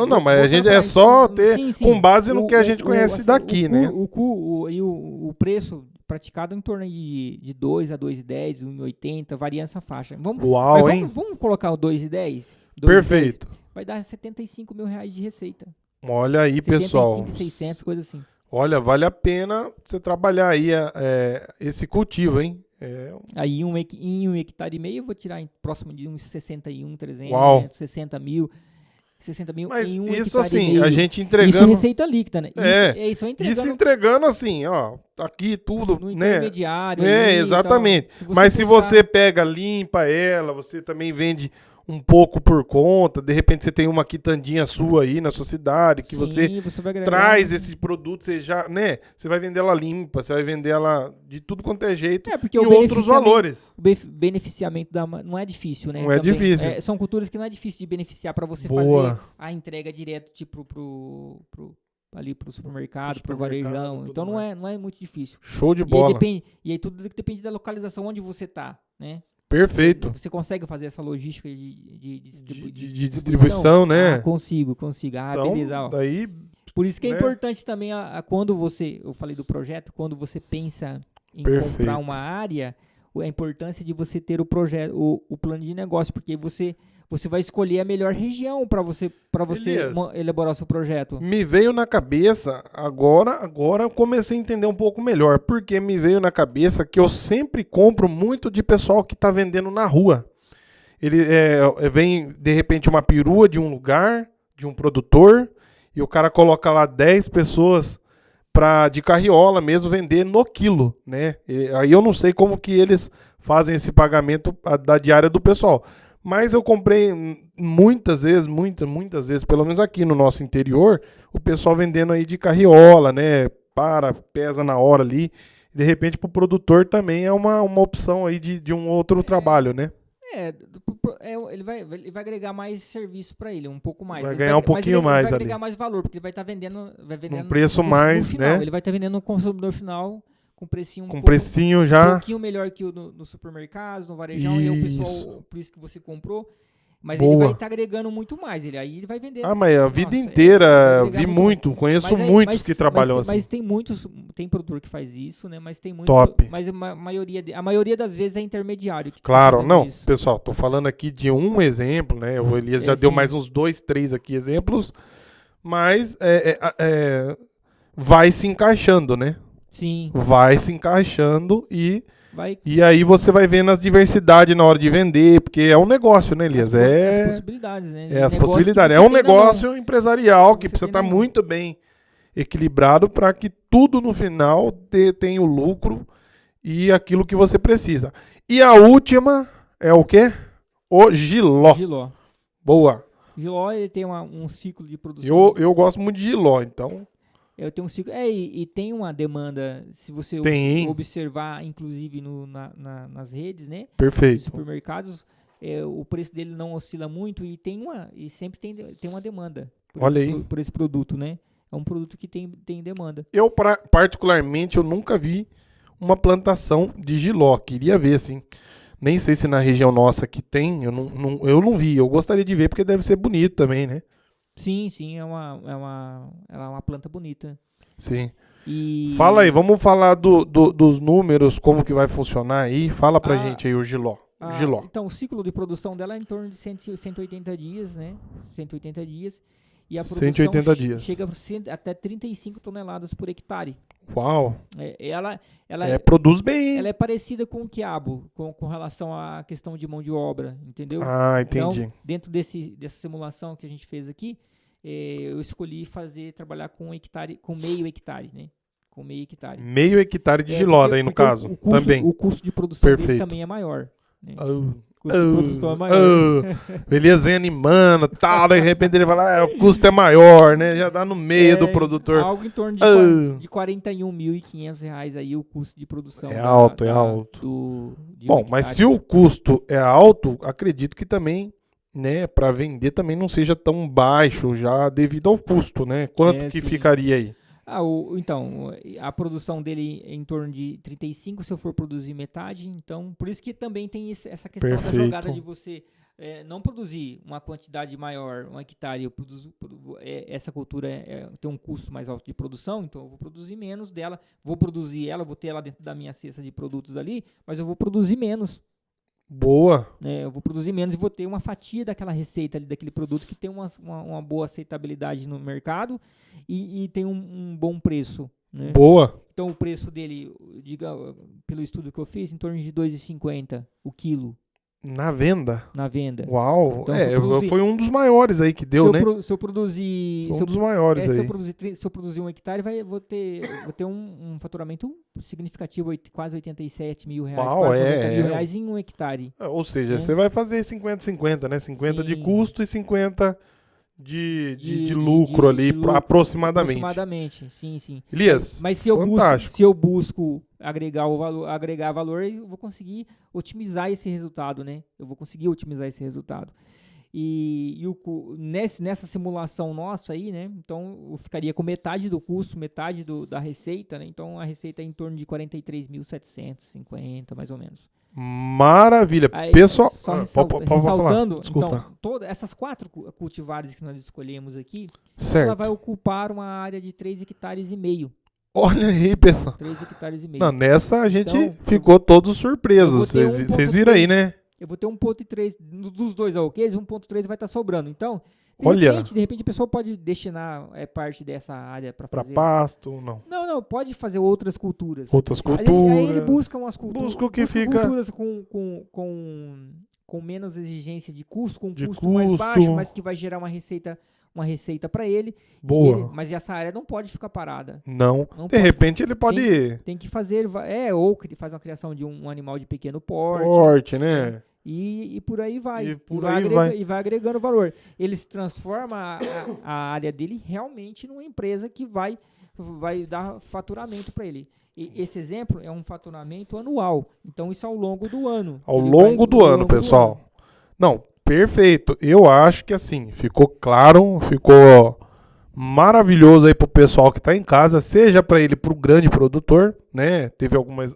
Speaker 1: não, mas a gente é só ter com base no que a gente conhece daqui, né?
Speaker 2: O preço praticado em torno de 2 a 2,10, 1,80, varia essa faixa. Vamos colocar o 2,10?
Speaker 1: Perfeito.
Speaker 2: Vai dar R$75 mil de receita.
Speaker 1: Olha aí, pessoal.
Speaker 2: 75, 600, coisa assim.
Speaker 1: Olha, vale a pena você trabalhar aí esse cultivo, hein?
Speaker 2: Aí em 1,5 hectare eu vou tirar próximo de uns 61, 300,
Speaker 1: Uau.
Speaker 2: 60 mil. 60 mil
Speaker 1: mas
Speaker 2: em 1
Speaker 1: isso
Speaker 2: hectare
Speaker 1: assim,
Speaker 2: meio.
Speaker 1: A gente entregando...
Speaker 2: Isso é receita líquida, né? Isso
Speaker 1: entregando assim, ó, aqui tudo,
Speaker 2: no
Speaker 1: né?
Speaker 2: intermediário.
Speaker 1: Exatamente. Mas se você pega, limpa ela, você também vende um pouco por conta, de repente você tem uma quitandinha sua aí na sua cidade, que você traz esse produto, você já, né? Você vai vender ela limpa, você vai vender ela de tudo quanto é jeito
Speaker 2: porque
Speaker 1: e outros valores.
Speaker 2: O beneficiamento não é difícil, né?
Speaker 1: Não é difícil.
Speaker 2: São culturas que não é difícil de beneficiar para você fazer a entrega direto tipo ali pro supermercado, pro varejão. Então não é muito difícil.
Speaker 1: Show de bola.
Speaker 2: E aí tudo depende da localização onde você tá, né?
Speaker 1: Perfeito.
Speaker 2: Você consegue fazer essa logística de
Speaker 1: distribuição, né?
Speaker 2: Consigo. Então, beleza.
Speaker 1: Daí,
Speaker 2: por isso que é importante também, quando eu falei do projeto, quando você pensa em comprar uma área, a importância de você ter o projeto, o plano de negócio, porque você vai escolher a melhor região para você elaborar o seu projeto.
Speaker 1: Me veio na cabeça, agora eu comecei a entender um pouco melhor, porque me veio na cabeça que eu sempre compro muito de pessoal que está vendendo na rua. Ele vem, de repente, uma perua de um lugar, de um produtor, e o cara coloca lá 10 pessoas de carriola mesmo vender no quilo, né? Aí eu não sei como que eles fazem esse pagamento da diária do pessoal. Mas eu comprei muitas vezes, pelo menos aqui no nosso interior, o pessoal vendendo aí de carriola, né? Pesa na hora ali. De repente, para o produtor também é uma opção aí de um outro trabalho, né?
Speaker 2: Ele vai agregar mais serviço para ele, um pouco mais.
Speaker 1: Vai ganhar um pouquinho mais ali.
Speaker 2: Ele vai agregar mais valor, porque ele vai estar vendendo
Speaker 1: um preço mais,
Speaker 2: no final,
Speaker 1: né?
Speaker 2: Ele vai estar vendendo no consumidor final com precinho
Speaker 1: já
Speaker 2: um pouquinho melhor que no supermercado, no varejão, e o pessoal, por isso que você comprou. Mas ele vai estar agregando muito mais. Aí ele vai vender.
Speaker 1: Mas a vida inteira vi muito. Conheço muitos que trabalham assim.
Speaker 2: Mas tem produtor que faz isso, né? Mas tem muito.
Speaker 1: Top.
Speaker 2: Mas a maioria das vezes é intermediário.
Speaker 1: Claro, não. Isso. Pessoal, tô falando aqui de um exemplo, né? O Elias já deu mais uns 2, 3 aqui exemplos. Mas vai se encaixando, né?
Speaker 2: Sim.
Speaker 1: Vai se encaixando e aí você vai vendo as diversidades na hora de vender, porque é um negócio, né, Elias?
Speaker 2: As possibilidades, né?
Speaker 1: As possibilidades. É um negócio empresarial que precisa estar muito bem equilibrado para que tudo no final tenha o lucro e aquilo que você precisa. E a última é o quê? O Giló.
Speaker 2: Giló.
Speaker 1: Boa.
Speaker 2: Giló, ele tem um ciclo de produção.
Speaker 1: Eu gosto muito de Giló, então...
Speaker 2: Eu tenho um ciclo. E tem uma demanda, se você observar, inclusive nas redes, né?
Speaker 1: Perfeito.
Speaker 2: Supermercados, o preço dele não oscila muito e sempre tem uma demanda
Speaker 1: Olha aí.
Speaker 2: por esse produto, né? É um produto que tem demanda.
Speaker 1: Eu, particularmente, eu nunca vi uma plantação de jiló. Queria ver, assim. Nem sei se na região nossa aqui tem. Eu não vi. Eu gostaria de ver porque deve ser bonito também, né?
Speaker 2: Sim, ela é uma planta bonita.
Speaker 1: Sim.
Speaker 2: E
Speaker 1: Fala aí, vamos falar dos números, como que vai funcionar aí. Fala pra gente aí o jiló. Jiló.
Speaker 2: Então, o ciclo de produção dela é em torno de 180 dias, né? 180 dias. E a produção
Speaker 1: 180 dias.
Speaker 2: chega até 35 toneladas por hectare.
Speaker 1: Uau.
Speaker 2: Ela
Speaker 1: Produz bem, hein?
Speaker 2: ela é parecida com o quiabo, com relação à questão de mão de obra, entendeu?
Speaker 1: Ah, entendi.
Speaker 2: Então, dentro dessa simulação que a gente fez aqui, eu escolhi trabalhar com meio hectare, né? Com meio hectare.
Speaker 1: Meio hectare de jiló daí, no caso, também.
Speaker 2: O custo de produção dele
Speaker 1: Perfeito.
Speaker 2: também é maior. Né?
Speaker 1: Oh.
Speaker 2: O custo de produção é maior.
Speaker 1: Beleza, vem animando, tal, de repente ele fala, o custo é maior, né? Já dá no meio do produtor.
Speaker 2: Algo em torno de R$41.500 aí o custo de produção.
Speaker 1: É alto. Bom, mas se o custo é alto, acredito que também, né, para vender também não seja tão baixo já devido ao custo, né? Quanto que
Speaker 2: sim.
Speaker 1: ficaria aí?
Speaker 2: Então, a produção dele é em torno de 35 se eu for produzir metade. Então, por isso que também tem essa questão
Speaker 1: Perfeito.
Speaker 2: da jogada de você não produzir uma quantidade maior, um hectare. Essa cultura tem um custo mais alto de produção, então eu vou produzir menos dela. Vou ter ela dentro da minha cesta de produtos ali, mas eu vou produzir menos.
Speaker 1: Boa.
Speaker 2: Eu vou produzir menos e vou ter uma fatia daquela receita ali, daquele produto que tem uma boa aceitabilidade no mercado e tem um bom preço. Né?
Speaker 1: Boa.
Speaker 2: Então o preço dele, pelo estudo que eu fiz, em torno de R$2,50 o quilo.
Speaker 1: Na venda?
Speaker 2: Na venda.
Speaker 1: Uau.
Speaker 2: Então,
Speaker 1: foi um dos maiores aí que deu, né?
Speaker 2: Se eu produzir...
Speaker 1: Um dos maiores aí.
Speaker 2: Se eu produzir 1 hectare, vou ter um faturamento significativo, quase R$87 mil,
Speaker 1: Uau,
Speaker 2: quase R$90 mil em 1 hectare.
Speaker 1: Ou seja, você vai fazer 50-50, né? 50 de custo e 50 de lucro ali, aproximadamente.
Speaker 2: Aproximadamente, sim.
Speaker 1: Elias,
Speaker 2: mas se eu busco agregar valor, eu vou conseguir otimizar esse resultado, né? Eu vou conseguir otimizar esse resultado. Nessa simulação nossa aí, né? Então, eu ficaria com metade do custo, metade da receita, né? Então, a receita é em torno de 43.750, mais ou menos.
Speaker 1: Maravilha.
Speaker 2: Aí,
Speaker 1: Pessoal,
Speaker 2: ressaltando,
Speaker 1: desculpa.
Speaker 2: então, essas 4 cultivares que nós escolhemos aqui,
Speaker 1: certo.
Speaker 2: Ela vai ocupar uma área de 3,5 hectares.
Speaker 1: Olha aí, pessoal.
Speaker 2: 3,5 hectares.
Speaker 1: Não, nessa a gente ficou todos surpresos. Vocês viram aí, né?
Speaker 2: Eu vou ter 1,3 dos dois alqueires, 1,3 vai estar sobrando. Então, de repente a pessoa pode destinar parte dessa área para fazer...
Speaker 1: Para pasto, não.
Speaker 2: Não, pode fazer outras culturas.
Speaker 1: Aí
Speaker 2: ele busca umas culturas.
Speaker 1: Busca o que fica...
Speaker 2: culturas com menos exigência de custo, com custo mais baixo, mas que vai gerar uma receita para ele.
Speaker 1: Boa.
Speaker 2: Mas essa área não pode ficar parada.
Speaker 1: Não de repente ele pode...
Speaker 2: Tem que fazer... ou faz uma criação de um animal de pequeno porte.
Speaker 1: Porte, né?
Speaker 2: E por aí vai.
Speaker 1: E
Speaker 2: vai agregando valor. Ele se transforma a área dele realmente numa empresa que vai dar faturamento para ele. E esse exemplo é um faturamento anual. Então, isso ao longo do ano.
Speaker 1: Ao longo do ano, pessoal. Não, perfeito. Eu acho que assim, ficou claro, ficou maravilhoso aí pro pessoal que tá em casa, seja para ele, pro grande produtor, né? Teve algumas...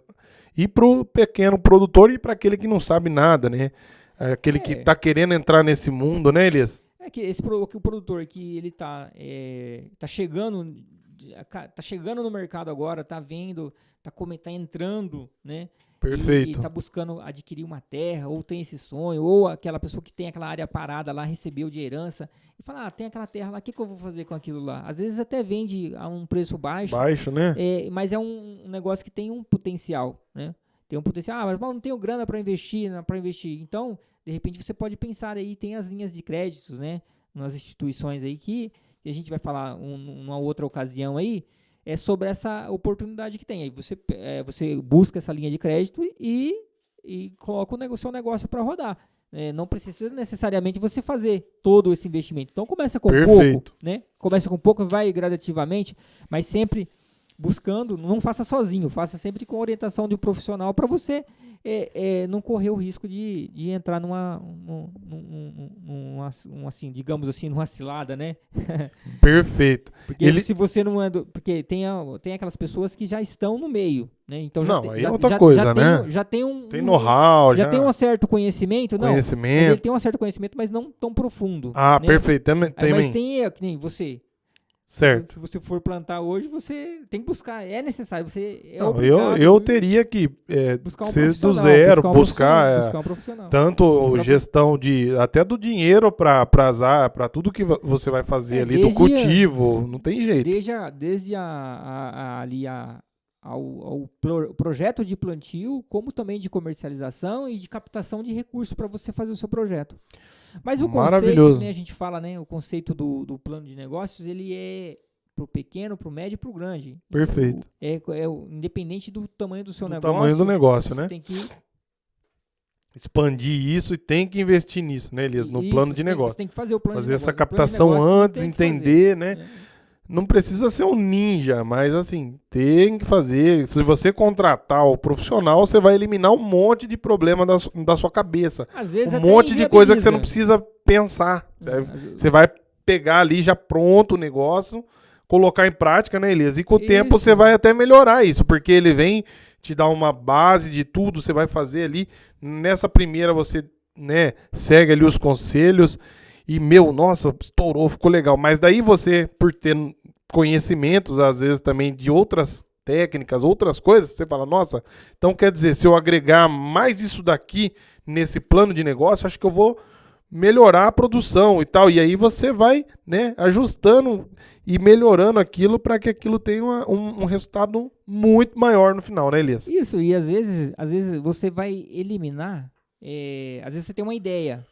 Speaker 1: E pro pequeno produtor e para aquele que não sabe nada, né? Aquele que tá querendo entrar nesse mundo, né, Elias?
Speaker 2: Que o produtor que ele tá chegando no mercado agora, tá vendo, tá entrando, né?
Speaker 1: Perfeito.
Speaker 2: E tá buscando adquirir uma terra, ou tem esse sonho, ou aquela pessoa que tem aquela área parada lá, recebeu de herança, e fala, tem aquela terra lá, o que eu vou fazer com aquilo lá? Às vezes até vende a um preço baixo.
Speaker 1: Baixo, né?
Speaker 2: Mas é um negócio que tem um potencial, né? Tem um potencial, mas não tenho grana para investir. Então, de repente, você pode pensar aí, tem as linhas de créditos, né? Nas instituições aí que a gente vai falar numa outra ocasião aí, sobre essa oportunidade que tem. Aí você busca essa linha de crédito e coloca o seu negócio para rodar. Não precisa necessariamente você fazer todo esse investimento. Então começa com pouco, né? Começa com pouco, vai gradativamente, mas sempre buscando, não faça sozinho, faça sempre com orientação de um profissional para você não correr o risco de entrar assim, digamos assim, numa cilada, né?
Speaker 1: Perfeito.
Speaker 2: Porque se você não é porque tem aquelas pessoas que já estão no meio, né? Então
Speaker 1: aí é outra coisa, né?
Speaker 2: Já tem
Speaker 1: tem know-how,
Speaker 2: já tem um certo conhecimento, mas ele tem um certo conhecimento, mas não tão profundo.
Speaker 1: Ah,
Speaker 2: né?
Speaker 1: perfeito.
Speaker 2: Mas tem que nem você.
Speaker 1: Certo.
Speaker 2: Se você for plantar hoje, você tem que buscar. É necessário.
Speaker 1: Eu teria que
Speaker 2: buscar
Speaker 1: ser do zero, buscar
Speaker 2: um profissional.
Speaker 1: Tanto gestão até do dinheiro para tudo que você vai fazer ali, do cultivo. Não tem jeito.
Speaker 2: Desde ao projeto de plantio, como também de comercialização e de captação de recursos para você fazer o seu projeto. Mas o conceito, né, a gente fala, né, o conceito do plano de negócios, ele é pro pequeno, pro médio e pro grande.
Speaker 1: Perfeito.
Speaker 2: Independente do tamanho do seu negócio.
Speaker 1: Do tamanho do negócio, né?
Speaker 2: Tem que
Speaker 1: expandir isso e tem que investir nisso, né, Elias? No plano de negócio.
Speaker 2: Você tem que fazer o plano de
Speaker 1: negócio.
Speaker 2: Fazer
Speaker 1: essa captação antes, entender, né? Não precisa ser um ninja, mas assim, tem que fazer. Se você contratar o profissional, você vai eliminar um monte de problema da sua cabeça.
Speaker 2: Às vezes
Speaker 1: um monte de coisa que você não precisa pensar. Você vai pegar ali já pronto o negócio, colocar em prática, né, Elias? E com o tempo você vai até melhorar isso, porque ele vem te dar uma base de tudo, você vai fazer ali. Nessa primeira você, né, segue ali os conselhos. E, nossa, estourou, ficou legal. Mas daí você, por ter conhecimentos, às vezes também de outras técnicas, outras coisas, você fala, nossa, então quer dizer, se eu agregar mais isso daqui nesse plano de negócio, acho que eu vou melhorar a produção e tal. E aí você vai, né, ajustando e melhorando aquilo para que aquilo tenha um resultado muito maior no final, né, Elias?
Speaker 2: Isso, e às vezes você vai eliminar, às vezes você tem uma ideia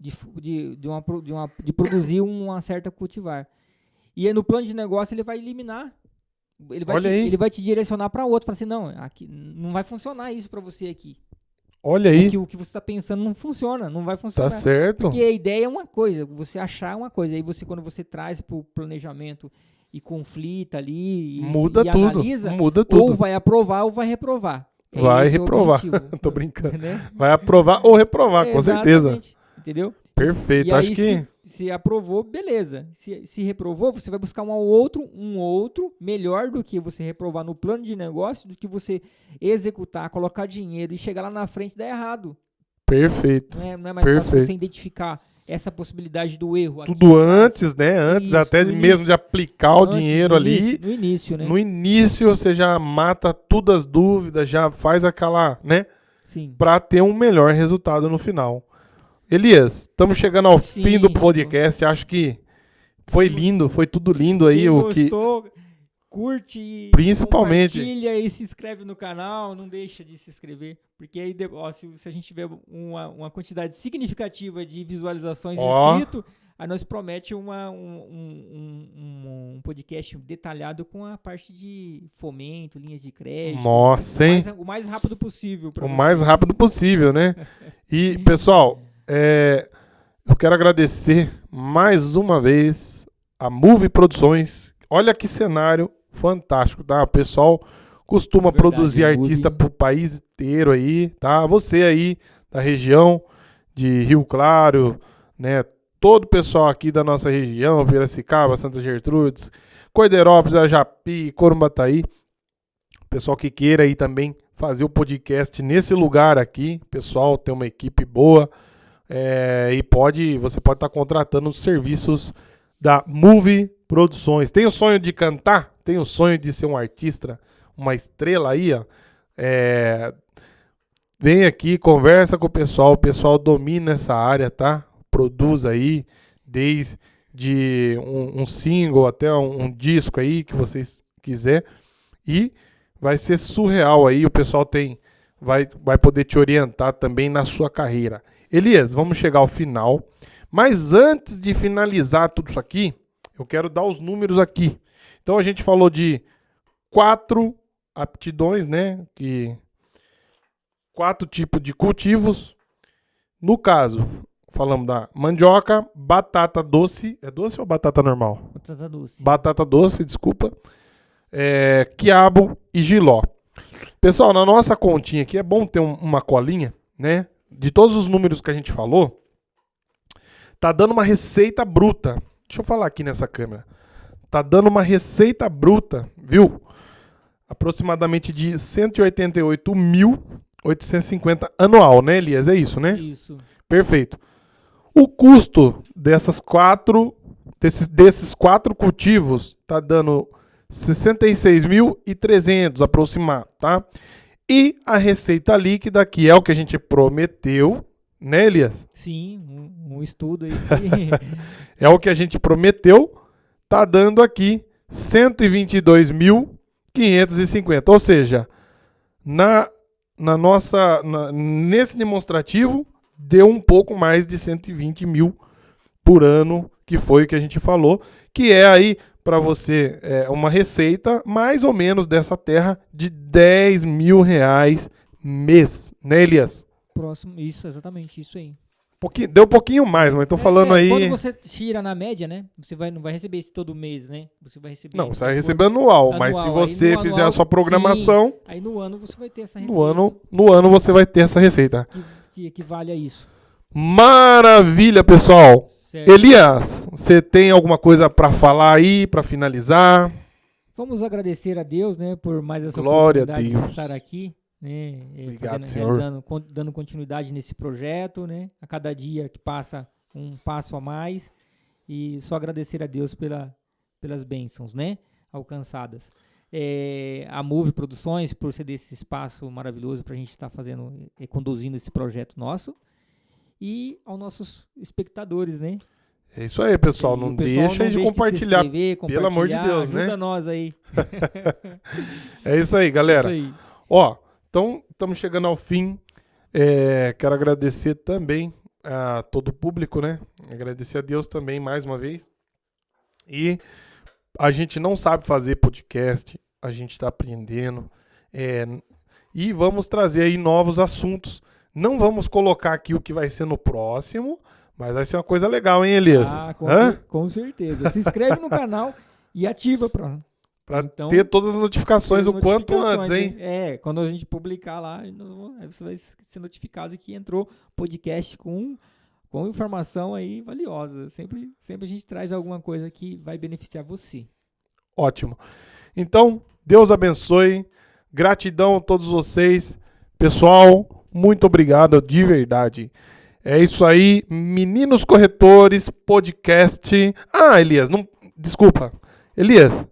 Speaker 2: de produzir uma certa cultivar. E aí no plano de negócio ele vai eliminar, ele vai te direcionar para outro, fala assim, não, aqui não vai funcionar isso para você aqui.
Speaker 1: Olha aí.
Speaker 2: O que você está pensando não funciona, não vai funcionar.
Speaker 1: Tá certo.
Speaker 2: Porque a ideia é uma coisa, você achar uma coisa, aí quando você traz para o planejamento e conflita ali,
Speaker 1: muda tudo,
Speaker 2: analisa,
Speaker 1: muda tudo.
Speaker 2: Ou vai aprovar ou vai reprovar.
Speaker 1: Vai reprovar, tô brincando. Né? Vai aprovar ou reprovar, com certeza.
Speaker 2: Entendeu?
Speaker 1: Perfeito, acho que...
Speaker 2: Se aprovou, beleza. Se reprovou, você vai buscar um outro melhor do que você reprovar no plano de negócio, do que você executar, colocar dinheiro e chegar lá na frente e dar errado.
Speaker 1: Perfeito.
Speaker 2: Não é mais fácil você identificar essa possibilidade do erro.
Speaker 1: Tudo antes, né? Antes até mesmo de aplicar o dinheiro ali.
Speaker 2: No início, né?
Speaker 1: No início você já mata todas as dúvidas, já faz aquela, né?
Speaker 2: Sim.
Speaker 1: Para ter um melhor resultado no final. Elias, estamos chegando ao fim do podcast. Acho que foi lindo, foi tudo lindo aí.
Speaker 2: Quem gostou, curte,
Speaker 1: principalmente,
Speaker 2: compartilha e se inscreve no canal. Não deixa de se inscrever, porque aí se a gente tiver uma quantidade significativa de visualizações inscritos, aí nós promete um podcast detalhado com a parte de fomento, linhas de crédito.
Speaker 1: Nossa, hein?
Speaker 2: O mais rápido possível.
Speaker 1: O mais rápido possível, né? E, pessoal... eu quero agradecer mais uma vez a Move Produções. Olha que cenário fantástico, tá? O pessoal costuma produzir artista pro país inteiro aí, tá? Você aí da região de Rio Claro, né? Todo o pessoal aqui da nossa região, Piracicaba, Santa Gertrudes, Corderópolis, Ajapi, Corumbataí. Pessoal que queira aí também fazer o podcast nesse lugar aqui. Pessoal, tem uma equipe boa. E você pode estar contratando os serviços da Move Produções. Tem o sonho de cantar? Tem o sonho de ser um artista, uma estrela aí, ó? Vem aqui, conversa com o pessoal domina essa área, tá? Produz aí, desde um single até um disco aí que vocês quiser. E vai ser surreal aí, o pessoal vai poder te orientar também na sua carreira. Elias, vamos chegar ao final, mas antes de finalizar tudo isso aqui, eu quero dar os números aqui. Então a gente falou de 4 aptidões, né? 4 tipos de cultivos. No caso, falamos da mandioca, batata doce. É doce ou batata normal?
Speaker 2: Batata doce.
Speaker 1: Batata doce, desculpa. Quiabo e jiló. Pessoal, na nossa continha aqui é bom ter uma colinha, né? De todos os números que a gente falou, tá dando uma receita bruta. Deixa eu falar aqui nessa câmera. Tá dando uma receita bruta, viu? Aproximadamente de 188.850 anual, né, Elias? É isso, né?
Speaker 2: Isso.
Speaker 1: Perfeito. O custo desses quatro cultivos tá dando 66.300 aproximado, tá? E a receita líquida, que é o que a gente prometeu, né, Elias?
Speaker 2: Sim, um estudo aí.
Speaker 1: É o que a gente prometeu, tá dando aqui 122.550. Ou seja, nesse demonstrativo, deu um pouco mais de 120 mil por ano, que foi o que a gente falou, que é aí para você uma receita mais ou menos dessa terra de R$10.000 mês, né, Elias?
Speaker 2: Próximo, isso, exatamente, isso aí.
Speaker 1: Deu um pouquinho mais, mas tô falando aí...
Speaker 2: Quando você tira na média, né? Você não vai receber isso todo mês, né? Você vai receber...
Speaker 1: Não, você vai receber anual, mas se você fizer a sua programação...
Speaker 2: Sim, aí no ano você vai ter essa receita.
Speaker 1: No ano você vai ter essa receita.
Speaker 2: Que equivale a isso.
Speaker 1: Maravilha, pessoal!
Speaker 2: Certo.
Speaker 1: Elias, você tem alguma coisa para falar aí, para finalizar?
Speaker 2: Vamos agradecer a Deus, né, por mais essa
Speaker 1: Glória
Speaker 2: oportunidade
Speaker 1: a Deus.
Speaker 2: de estar aqui, né,
Speaker 1: Obrigado, Senhor.
Speaker 2: dando continuidade nesse projeto, né, a cada dia que passa um passo a mais, e só agradecer a Deus pelas bênçãos, né, alcançadas. A Move Produções por ser desse espaço maravilhoso para a gente estar fazendo, conduzindo esse projeto nosso. E aos nossos espectadores, né?
Speaker 1: É isso aí, pessoal. Não deixa de compartilhar. Pelo amor de Deus,
Speaker 2: ajuda
Speaker 1: né?
Speaker 2: nós aí.
Speaker 1: É isso aí, galera.
Speaker 2: Isso aí.
Speaker 1: Ó, então estamos chegando ao fim. Quero agradecer também a todo o público, né? Agradecer a Deus também mais uma vez. E a gente não sabe fazer podcast, a gente está aprendendo. E vamos trazer aí novos assuntos. Não vamos colocar aqui o que vai ser no próximo, mas vai ser uma coisa legal, hein, Elias?
Speaker 2: Com certeza. Se inscreve no canal e ativa para
Speaker 1: ter todas as notificações o quanto antes, hein?
Speaker 2: Quando a gente publicar lá, aí você vai ser notificado que entrou podcast com informação aí valiosa. Sempre a gente traz alguma coisa que vai beneficiar você.
Speaker 1: Ótimo. Então, Deus abençoe. Gratidão a todos vocês. Pessoal, muito obrigado de verdade. É isso aí, Meninos Corretores Podcast. Elias, desculpa. Elias,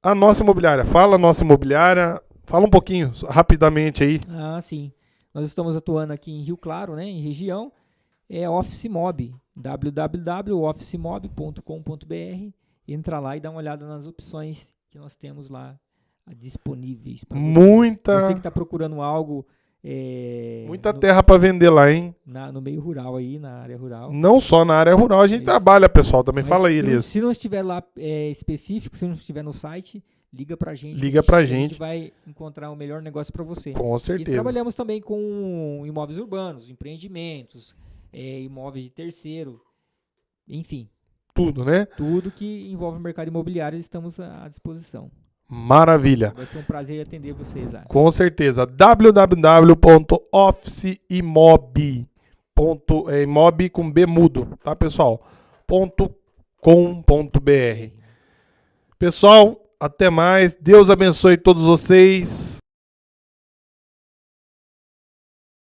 Speaker 1: a nossa imobiliária. Fala a nossa imobiliária. Fala um pouquinho, rapidamente aí.
Speaker 2: Sim. Nós estamos atuando aqui em Rio Claro, né, em região. É Office Mob, www.officemob.com.br. Entra lá e dá uma olhada nas opções que nós temos lá disponíveis para você. Você que está procurando algo...
Speaker 1: Muita terra para vender lá, hein?
Speaker 2: No meio rural aí, na área rural.
Speaker 1: Não só na área rural, a gente trabalha, pessoal, também. Mas fala aí, Elias.
Speaker 2: Se não estiver lá específico, se não estiver no site, liga pra gente.
Speaker 1: A
Speaker 2: gente. A gente vai encontrar o melhor negócio para você.
Speaker 1: Com certeza.
Speaker 2: E trabalhamos também com imóveis urbanos, empreendimentos, imóveis de terceiro, enfim.
Speaker 1: Tudo, né?
Speaker 2: Tudo que envolve o mercado imobiliário, estamos à disposição.
Speaker 1: Maravilha.
Speaker 2: Vai ser um prazer atender vocês lá.
Speaker 1: Com certeza. www.officeimob. Imob com B mudo, tá, pessoal? .com.br. Pessoal, até mais. Deus abençoe todos vocês.